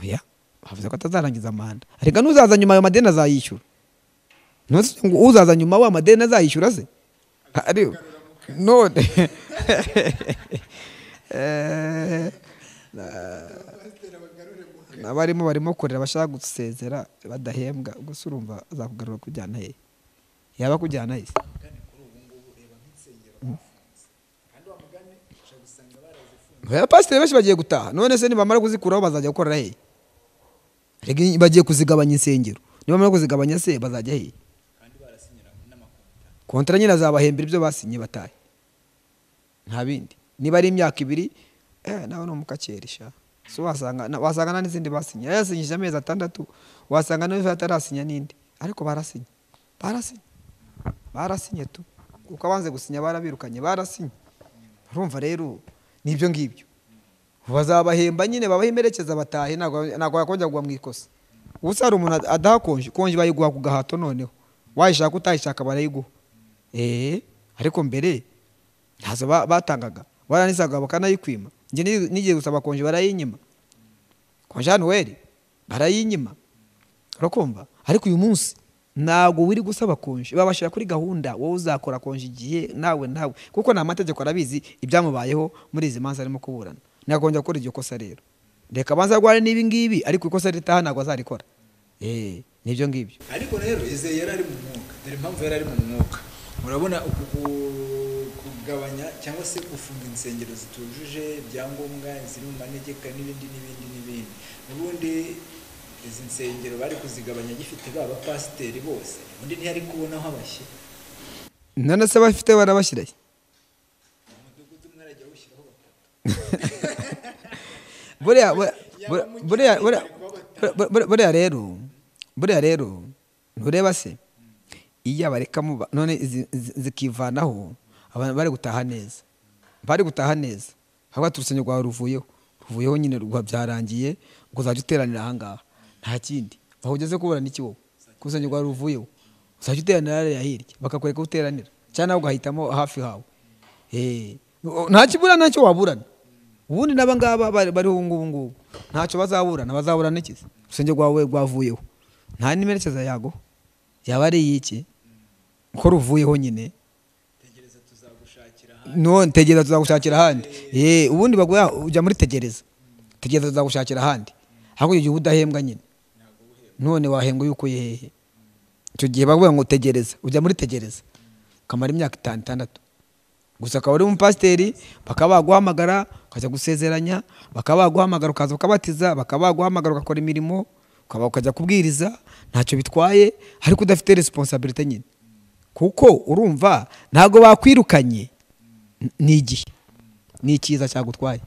Oya, bavuze ko atazarangiza manda. Ariko n'uzaza nyuma ayo madeni azayishyura. Uzaza nyuma wa madeni azayishyura se? Ari none barimo kurera bashaka gusezera badahembwa, gusa urumva azakugarura kujyana he? Yaba kujyana he? Pasiteri benshi bagiye gutaha, none se nibamara kuzikuraho bazajya gukorera he? Bagiye kuzigabanya insengero, nibamara kuzigabanya se bazajya he? Kontara nyine azabahembera ibyo basinye batahe, nta bindi. Niba ari imyaka 2 nawe no mukakerisha, so wasanga n'izindi basinye, yasinyije amezi 6, wasanga nawe atarasinya n'indi, ariko barasinye tu, uko abanze gusinya barabirukanye, barasinye. Urumva rero nibyo ngibyo, bazabahemba nyine, babahemberekeza batahe, ntabwo yakongera kugwa mu ikosa. Ubusa hari umuntu adahakonje bayiguha ku gahato, noneho wayishaka utayishaka barayiguha. Ariko mbere ntazo batangaga, waranisaga bakanayikwima. Nge nigiye gusaba konje barayinyima, konje hano weri barayinyima, urakumva. Ariko uyu munsi ntabwo wiri gusaba konje, babashira kuri gahunda, wowe uzakora konje igihe nawe, kuko nta mategeko arabizi ibyamubayeho muri izi manza arimo kuburana. Nagongera gukora iryo kosa rero, reka banza gware nibi ngibi, ariko ikosa ritaha ntabwo azarikora. Nibyo ngibyo. Ariko rero ize yarari mu mwuka, dore impamvu yarari mu mwuka. Murabona kugabanya cyangwa se gufunga insengero zitujuje ibyangombwa, ziri mu manegeka n'ibindi. Ubundi izi nsengero bari kuzigabanya gifite baba pasiteri bose, ubundi ntiyari kubonaho abashyi. None se bafite barabashyiraye? Umudugudu umwe arajya awushyiraho 3. Buriya rero ntureba se iyo abarekamo none zikivanaho, abantu bari gutaha neza, haba turusenya rwa ruvuyeho nyine rwa byarangiye, ngo uzajya uteranira ahangaha, nta kindi bahugeze kubura n'iki wowe, kusenya rwa ruvuyeho uzajya uteranira ya hirya, bakakwereka uteranira cyane ugahitamo hafi hawe. Nta kibura ntacyo waburana. Ubundi n'abangaba bariho ngubu ntacyo bazaburana ikizi, rusenge rwawe rwavuyeho, nta nimerekeza yago yaba ari iki ko ruvuyeho nyine. Tegereza tuzagushakira ahandi. Ubundi baguya ujya muri tegereza tuzagushakira ahandi, ahubwo igihe udahembwa nyine, none wahembwa yuko yehe. Icyo gihe bavuga ngo tegereza, ujya muri tegereza kamara imyaka 5-6 gusa, akaba ari umupasiteri, bakaba baguhamagara ukajya gusezeranya, bakaba baguhamagara ukaza ukabatiza, bakaba baguhamagara ugakora imirimo, ukajya kubwiriza, ntacyo bitwaye, ariko udafite responsibility nyine, kuko urumva ntago bakwirukanye, ni igihe ni icyiza cyagutwaye,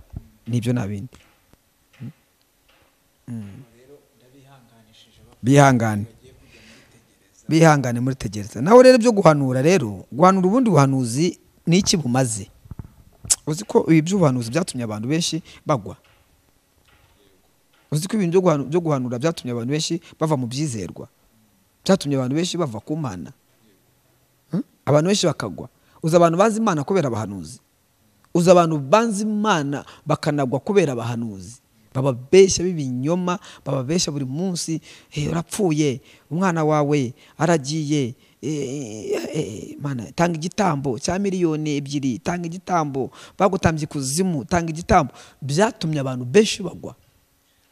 nibyo nabindi. Bihangane muri tegereza. Naho rero byo guhanura ubundi buhanuzi ni iki bumaze? Uzi ko ibi by'ubuhanuzi byatumye abantu benshi bagwa? Uzi ko ibintu byo guhanura byatumye abantu benshi bava mu byizerwa, byatumye abantu benshi bava ku Mana, abantu benshi bakagwa. Uzi abantu bazi Imana kubera abahanuzi, uzi abantu banzi Imana bakanagwa kubera abahanuzi, bababeshya b'ibinyoma, bababeshya buri munsi, urapfuye, umwana wawe aragiye, Mana tanga igitambo cya 2 miliyoni, tanga igitambo, bagutambye kuzimu, tanga igitambo. Byatumye abantu benshi bagwa.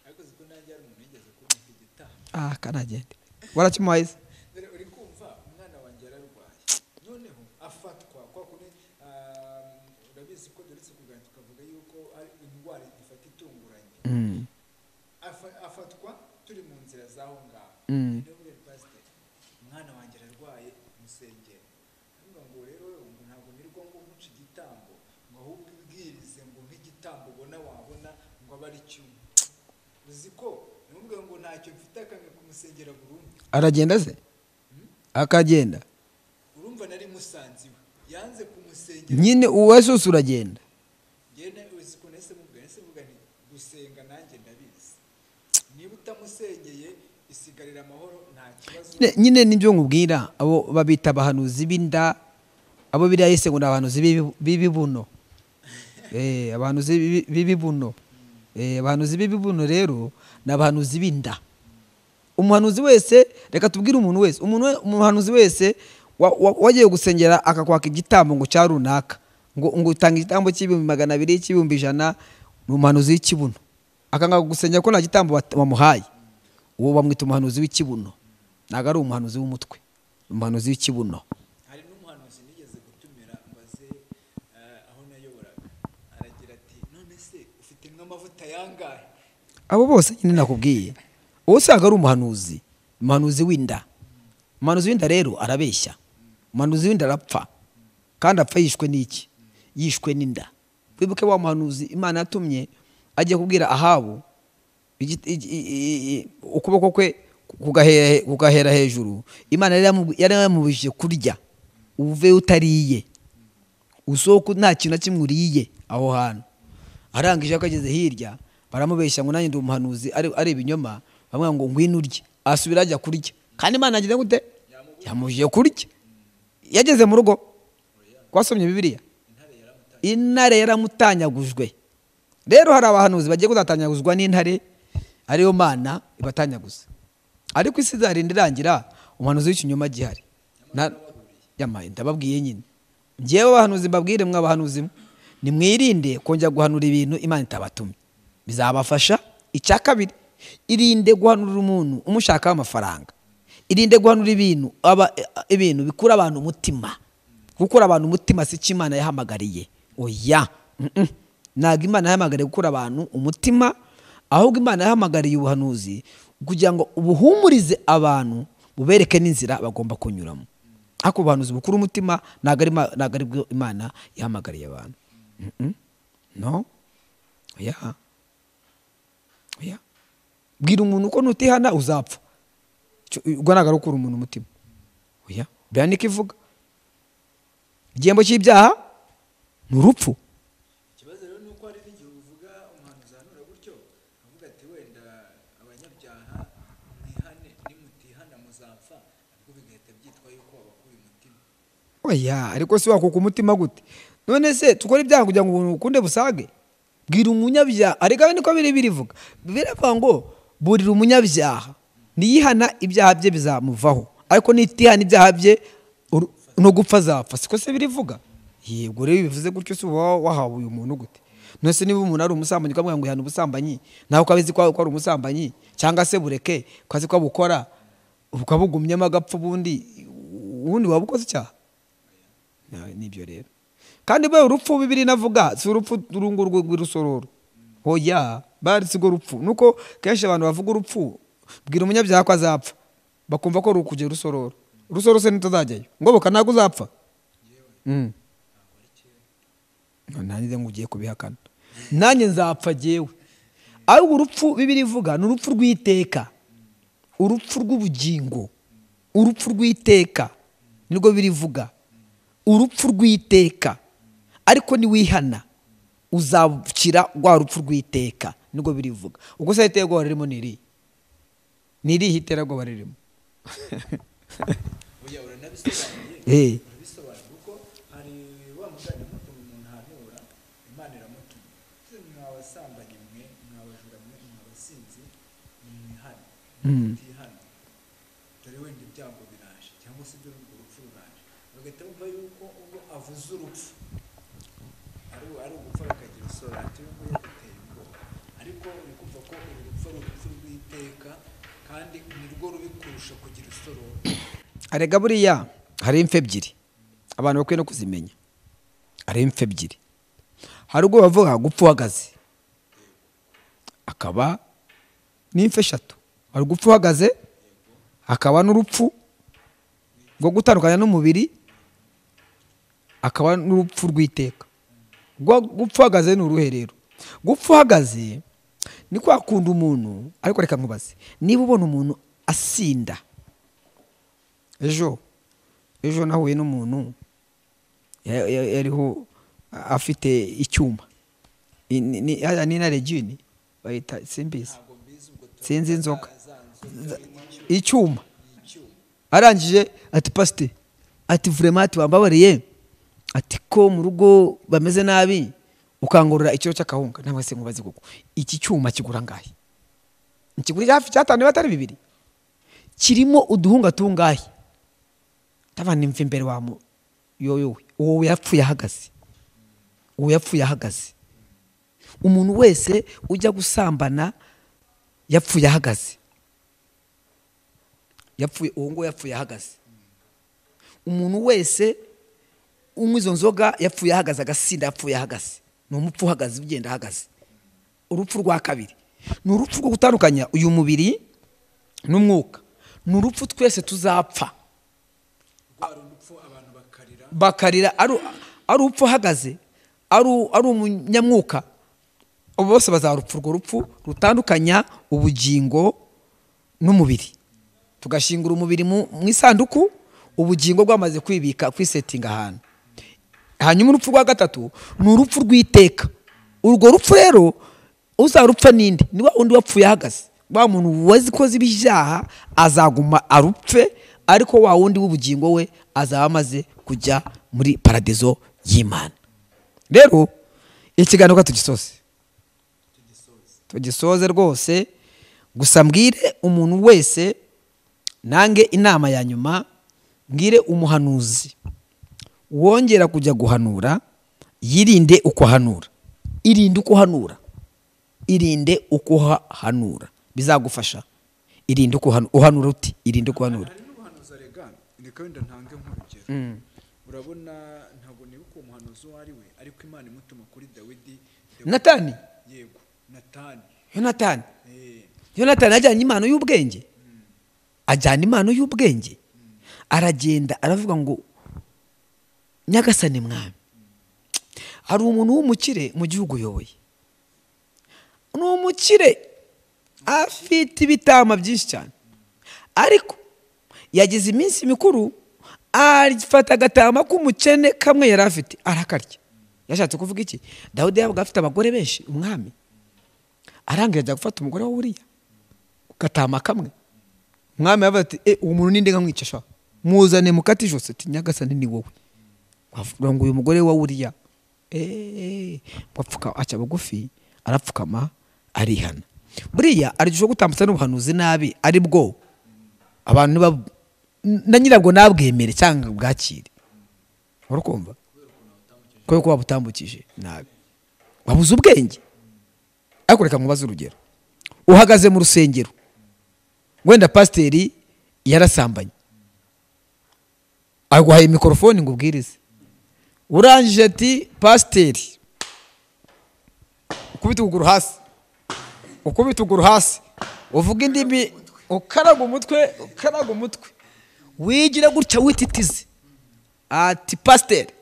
Ariko ziko nanjye ari umuntu yigeze kubona igitambo. Kanagende warakimuhaye? Uri kumva umwana wanjye yararwaye, noneho afatwa kwa kuri urabizi ko duretse kugana tukavuga yuko ari indwara ifata itunguranye. Afatwa turi mu nzira zaho ngaho. Umwana wanjye ararwaye musengero, ngo rero ngo ntabwo nirwo ngo muca igitambo, ngo ahubwo ubwirize ngo nk'igitambo ubona wabona ngo aba ari cyumwe. Uzi ko nubwo ngo ntacyo mfite akange kumusengera burundu. Aragenda se? Akagenda. Urumva nari musanziwe, yanze kumusengera nyine uwasose uragenda. Ngene uzi ko nese mvuga nti gusenga nanjye ndabizi. Niba utamusengeye isigarira amahoro nta kibazo. Nyine nibyo nkubwira, abo babita abahanuzi b'inda, abo biriya yise ngo ni abahanuzi b'ibibuno. Abahanuzi b'ibibuno. Abahanuzi b'ibibuno rero ni abahanuzi b'inda. Umuhanuzi wese, reka tubwire umuntu wese, umuhanuzi wese wagiye gusengera akakwaka igitambo ngo cya runaka, ngo utanga igitambo cy'ibihumbi 200 cy'ibihumbi 100, ni umuhanuzi w'ikibuno. Akanga gusengera ko nta gitambo bamuhaye, uwo bamwita umuhanuzi w'ikibuno. Ntago ari umuhanuzi w'umutwe, umuhanuzi w'ikibuno. Hari n'umuhanuzi nigeze gutumira mbaze aho nayoboraga, aragira ati none se ufite nk'amavuta yangahe? Abo bose nyine nakubwiye, uwo saga ari umuhanuzi, umuhanuzi w'inda. Umuhanuzi w'inda rero arabeshya, umuhanuzi w'inda arapfa, kandi apfa yishwe n'iki? Yishwe n'inda. Wibuke wa muhanuzi Imana yatumye agiye kubwira Ahabu, ukuboko kwe kugahera hejuru. Imana yari yamubujije kurya, uve utariye, usohoka nta kintu kimwe uriye aho hantu. Arangije akageze hirya, baramubeshya ngo nanjye ndi umuhanuzi, ari ibinyoma. Bamwe ngo ngwino urye, asubira ajya kurya, kandi Imana yagize gute? Yamubujije kurya. Yageze mu rugo, kwasomye Bibiliya, intare yaramutanyagujwe. Rero hari abahanuzi bagiye kuzatanyaguzwa n'intare, ariyo Mana ibatanyaguza. Ariko isi izarinda irangira umuhanuzi w'ikinyoma gihari. Ndababwiye nyine, ngewe abahanuzi mbabwire, mwe abahanuzi nimwirinde kongera guhanura ibintu Imana itabatumye, bizabafasha. Icya kabiri, irinde guhanura umuntu umushakaho amafaranga. Irinde guhanura ibintu bikura abantu umutima. Gukura abantu umutima si cyo Imana yahamagariye. Oya, ntabwo Imana yahamagariye gukura abantu umutima, ahubwo Imana yahamagariye ubuhanuzi kugira ngo ubuhumurize abantu, bubereke n'inzira bagomba kunyuramo. Ariko ubuhanuzi bukura umutima ntabwo ari bwo Imana yahamagariye abantu. No, oya. Bwira umuntu ko nutihana uzapfa. Ubwo ntabwo ari ukura umuntu umutima. Oya, Bianike ivuga igihembo cy'ibyaha ni urupfu. Ikibazo rero nuko hari n'igihe uvuga umuhanuzi ahanura gutyo, avuga ati wenda abanyabyaha mwihane, nimutihana muzapfa, ariko bigahita byitwa yuko wabakuye umutima. Oya, ariko si wakuka umutima gute? None se tukora ibyaha kugira ngo ubuntu ukunde busage? Bwira umunyabyaha, ariko niko birivuga. Biravuga ngo burira umunyabyaha, niyihana ibyaha bye bizamuvaho, ariko nitihana ibyaha bye no gupfa azapfa. Siko se birivuga? Yego rero bivuze gutyo, se wahawe uyu muntu gute? None se niba umuntu ari umusambanyi ukamubwira ngo ihana ubusambanyi, nawe ukabizi ko ari umusambanyi, cyangwa se bureke ukazi ko abukora, ukabugumyemo agapfa, ubundi wabukoze icyaha. Nibyo rero. Kandi bayo urupfu Bibiliya inavuga si urupfu rungurwa rw'irusororo. Oya, baritse urwo rupfu. Nuko kenshi abantu bavuga urupfu, bwira umunyabyaha ko azapfa, bakumva ko rukuje rusororo. Rusororo se ntitazajyayo, ngoboka ntabwo uzapfa. Nanjye ngo ugiye kubihakana, nanjye nzapfa jyewe. Ahubwo urupfu Bibiliya ivuga ni urupfu rw'iteka, urupfu rw'ubugingo, urupfu rw'iteka nirwo birivuga, urupfu rw'iteka. Ariko niwihana uzabukira rwa rupfu rw'iteka, nirwo birivuga. Ubwo se iterwa ririmo niri iterwa ririmo. Oya, uranabisobanuye. Urabisobanuye kuko hari wa mugani muto umuntu ahanura, Imana iramutuma. Mwabasambanyi mwe, mwabajura mwe, mwabasinzi, mwihane. Mutihana, dore wenda ibyago biraje, cyangwa se ibyo urupfu ruraje. Bagahita bumva yuko ubwo avuze urupfu ari ugupfa bakagira isura, ati ngo yaguteye ubwoba. Ariko uri kumva ko urupfu ari urupfu rw'iteka, kandi nirwo rubikurusha kugira isoro. Arega buriya hari impfu ebyiri abantu bakwiye no kuzimenya. Hari impfu ebyiri. Hari ubwo bavuga gupfa uhagaze, akaba n'impfu eshatu. Hari gupfa uhagaze, akaba n'urupfu rwo gutandukanya n'umubiri, akaba n'urupfu rw'iteka. Gupfa uhagaze ni uruhe rero? Gupfa uhagaze ni kwa kunda umuntu, ariko reka nkubaze, niba ubona umuntu asinda, ejo nahuye n'umuntu yariho afite icyuma, ni na regine bayita simbizi. Ntabwo mbizi ubwo sinzi inzoga icyuma arangije ati pasite ati vraiment ati wambabariye ati ko mu rugo bameze nabi ukangurura ikiro cy'akahunga ntabwo se nkubaze kuko iki cyuma kigura ngahe ikigura hafi cyatanu batari bibiri kirimo uduhunga tungahe tabana imve imbere wa mu yoyo uwo yapfuye ahagaze umuntu wese ujya gusambana yapfuye ahagaze uwo ngo yapfuye ahagaze umuntu wese unywa izo nzoga yapfuye ahagaze agasinda yapfuye ahagaze ni umupfu uhagaze ugenda ahagaze urupfu rwa kabiri ni urupfu rwo gutandukanya uyu mubiri n'umwuka ni urupfu twese tuzapfa bakarira ari urupfu ahagaze ari umunyamwuka bose bazarupfu urwo rupfu rutandukanya ubugingo n'umubiri tugashingura umubiri mu isanduku ubugingo bwamaze kwibika kwisetinga ahantu hanyuma urupfu rwa gatatu ni urupfu rw'iteka urwo rupfu rero uzarupfa ninde ni wa undi wapfuye ahagaze wa muntu wazikoze ibyaha azaguma arupfe ariko wa wundi w'ubugingo we azaba amaze kujya muri paradizo y'Imana rero ikiganiro tugisoze rwose gusa mbwire umuntu wese nange inama ya nyuma mbwire umuhanuzi wongera kujya guhanura yirinde uko hanura irinde uko hanura bizagufasha irinde uko uhanura uti irinde uko hanura reka wenda ntange nk'urugero urabona ntabwo nibuka uwo muhanuzi uwo ari we ariko Imana imutuma kuri Dawidi Natani yego Yonatani ajyanye impano y'ubwenge aragenda aravuga ngo Nyagasani mwami hari umuntu w'umukire mu gihugu yoboye ni umukire afite ibitama byinshi cyane ariko yagize iminsi mikuru afata agatama k'umukene kamwe yari afite arakarya yashatse kuvuga iki Dawidi yabaga afite abagore benshi umwami arangira ajya gufata umugore wa Uriya gatama kamwe umwami yavuze ati uwo muntu ninde nkamwica sha muzane mukati jose ati Nyagasani ni wowe avuga ngo uyu mugore wa Uriya bapfuka aca bugufi arapfukama arihana buriya arishobora gutambutsa n'ubuhanuzi nabi ari bwo abantu na nyirabwo nabwemere cyangwa bwakire urukumva ko wabutambukije nabi wabuze ubwenge ariko reka mubaze urugero uhagaze mu rusengero wenda pasiteri yarasambanye aguhaye mikorofone ngo ubwirize urangije ati pasiteri ukubita ukuguru hasi uvuga indimi ukaraga umutwe wigira gutya wititize ati pasiteri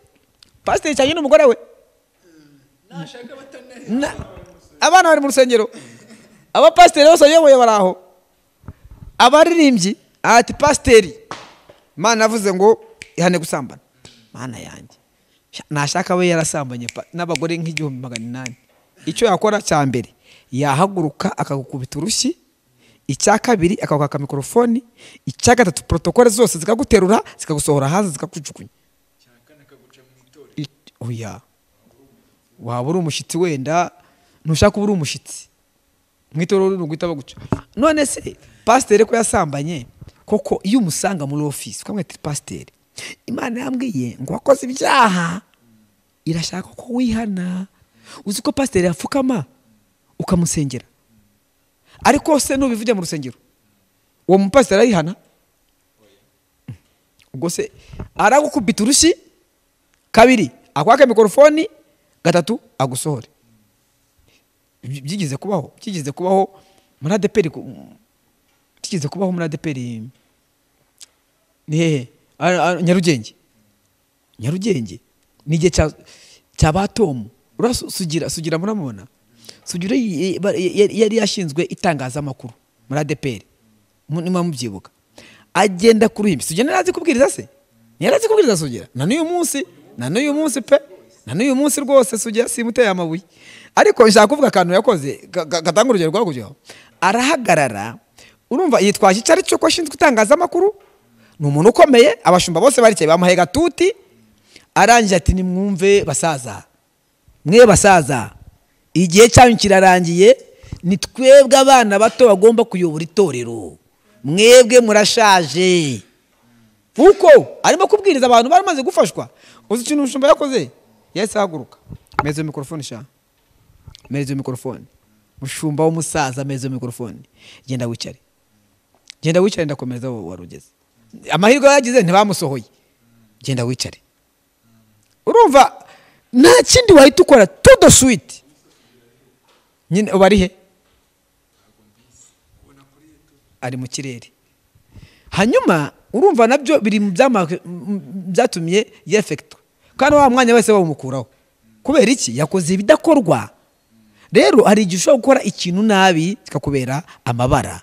cyane n'umugore we abana bari mu rusengero abapasiteri bose bayoboye bari aho abaririmbyi ati pasiteri Imana avuze ngo ihane gusambana Mana yanjye nashaka we yarasambanye n'abagore nk'igihumbi 800 icyo yakora cya mbere yahaguruka akagukubita urushyi icya kabiri akakaka mikrofoni icya gatatu protokole zose zikaguterura zikagusohora hanze zikakujugunya oya waba uri umushitsi wenda ntushaka kuba uri umushitsi mwitoro n'ugwita baguca none se pasiteri ko yasambanye koko iyo umusanga muri office ukamwita pasiteri Imana yambwiye ngo wakoze ibyaha irashaka ko wihana uzi ko pasiteri yafukama ukamusengera ariko se nubivuge mu rusengero uwo mupasiteri arihana ubwo se aragukubita urushyi kabiri akwaka mikrofoni gatatu agusohore byigeze kubaho muri ADEPR ni hehe Nyarugenge ni igihe cya batomu sugira muramubona sugira yari yashinzwe itangazamakuru muri ADEPR niba mubyibuka agenda ku ruhimbi sugira narazi kubwiriza se narazi kubwiriza sugira na n'uyu munsi rwose sugira simuteye amabuye ariko nshaka kuvuga akantu yakoze gatanga urugero rwo kujyaho arahagarara urumva yitwaje icyari cyo ko ashinzwe itangazamakuru ni umuntu ukomeye abashumba bose baricaye bamuhaye gatuti arangije ati nimwumve basaza mwe basaza igihe cyanyu kirarangiye ni twebwe abana bato bagomba kuyobora itorero mwebwe murashaje kuko arimo kubwiriza abantu baramaze gufashwa uzi ikintu umushumba yakoze yahise ahaguruka meze mikrofone sha meze mikrofone mushumba w'umusaza meze mikrofone genda wicare ndakomereza warugeze amahirwe yagize ntibamusohoye genda wicare urumva nta kindi wahita ukora todo sweet nyine ubari he ari mu kirere hanyuma urumva nabyo biri mu byatumye yefectwa kandi wa mwanya wese bawumukuraho kubera iki yakoze ibidakorwa rero hari igihe ushobora gukora ikintu nabi kikakubera amabara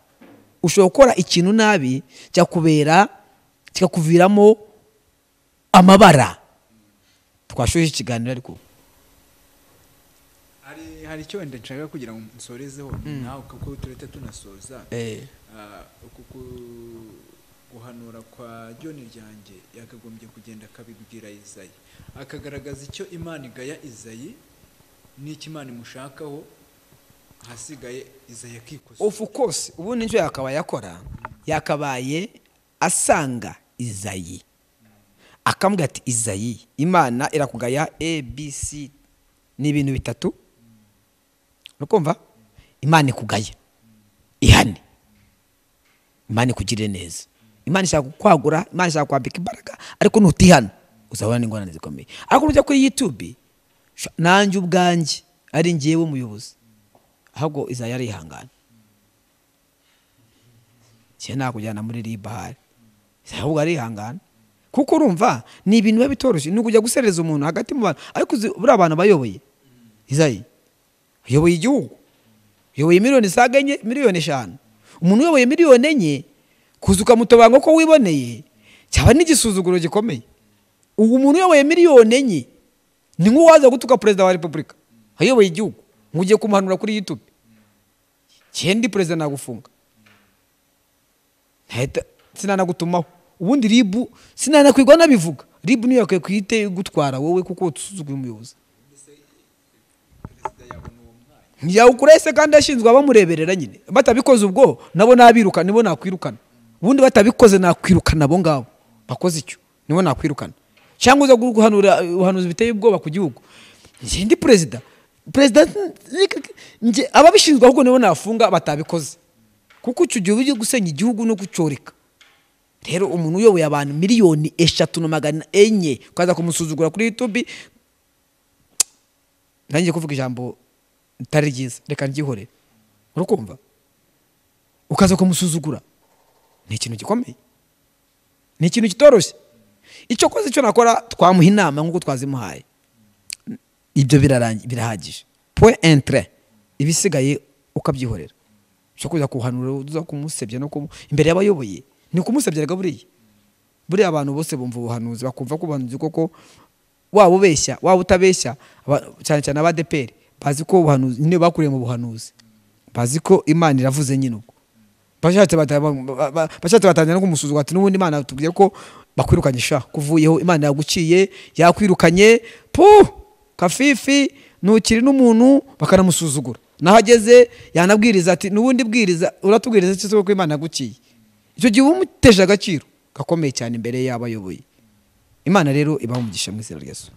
ushobora gukora ikintu nabi kikakuviramo amabara twashoje ikiganiro ariko hari icyo wenda nshaka kugira ngo nsorezeho nawe kuko turete tunasoza kuko guhanura kwa John Ryanjye yakagombye kugenda akabibwira Izayi akagaragaza icyo Imana igaya Izayi n'iki Imana imushakaho hasigaye Izayi akikoze of course ubu n'icyo yakabaye asanga Izayi akambwira ati Izayi Imana irakugaya ABC ni ibintu bitatu urukumva Imana ikugaya ihane Imana ikugirire neza Imana ishaka kwagura Imana ishaka kwambika imbaraga ariko nutihana uzabona n'ingorane zikomeye ariko nujya kuri YouTube nanjye ubwanjye ari ngiyewe umuyobozi ahubwo Izayi yarihangana cyane nakujyana muri ribahari ahubwo arihangana kuko urumva ni ibintu biba bitoroshye ni kujya gusereza umuntu hagati mu bantu ariko buri abantu bayoboye Izayi yoboye igihugu yoboye miliyoni saga enye miliyoni 5 umuntu yoboye miliyoni enye kuzuka mutobanga ko wiboneye cyaba n'igisuzuguro gikomeye ubu umuntu yoboye miliyoni enye ni nk'uwaza gutuka president wa republika ayoboye igihugu ngugiye kumuhanura kuri YouTube cyendi president nagufunga ntahita sinanagutumaho ubundi ribu sinanakwigwa nabivuga ribu niyo yakwiye kwite gutwara wowe kuko tusuzuguye umuyobozi ntiyawukurese kandi ashinzwe abamureberera nyine batabikoze ubwo nabo nabiruka nibo nakwirukana ubundi batabikoze nakwirukana abo ngabo bakoze icyo nibo nakwirukana cyangwa uza guhanura uhanuzi biteye ubwoba ku gihugu ndi president nje ababishinzwe ahubwo nibo nafunga batabikoze kuko icyo gihe ugiye gusenya igihugu no kucoreka rero umuntu uyoboye abantu miliyoni 3,400 ukaza kumusuzugura kuri YouTube nanjye kuvuga ijambo ntari ryiza reka ngihore urukumva ukaza kumusuzugura ni ikintu gikomeye ni ikintu kitoroshye icyo koze cyo nakora twamuha inama nkuko twazimuhaye ibyo birahagije point entre ibisigaye ukabyihorera cyo kuza kuhanura uza kumusebya no imbere y'abayoboye ni kumusebyeraga buriya abantu bose bumva ubuhanuzi bakumva ko ubuhanuzi koko waba ubeshya waba utabeshya cyane cyane aba ADEPR bazi ko ubuhanuzi nyine bakuriye mu buhanuzi bazi ko Imana iravuze nyine uko bashatse batangira no kumusuzugura ati n'ubundi Imana tubwiye ko bakwirukanye sha kuvuyeho Imana yaguciye yakwirukanye kafifi nukiri n'umuntu bakanamusuzugura nahageze yanabwiriza ati n'ubundi bwiriza uratubwiriza cyo ko Imana yaguciye icyo gihe umuteje agaciro gakomeye cyane imbere y'abayoboye Imana rero ibamugisha mu izina rya Yesu.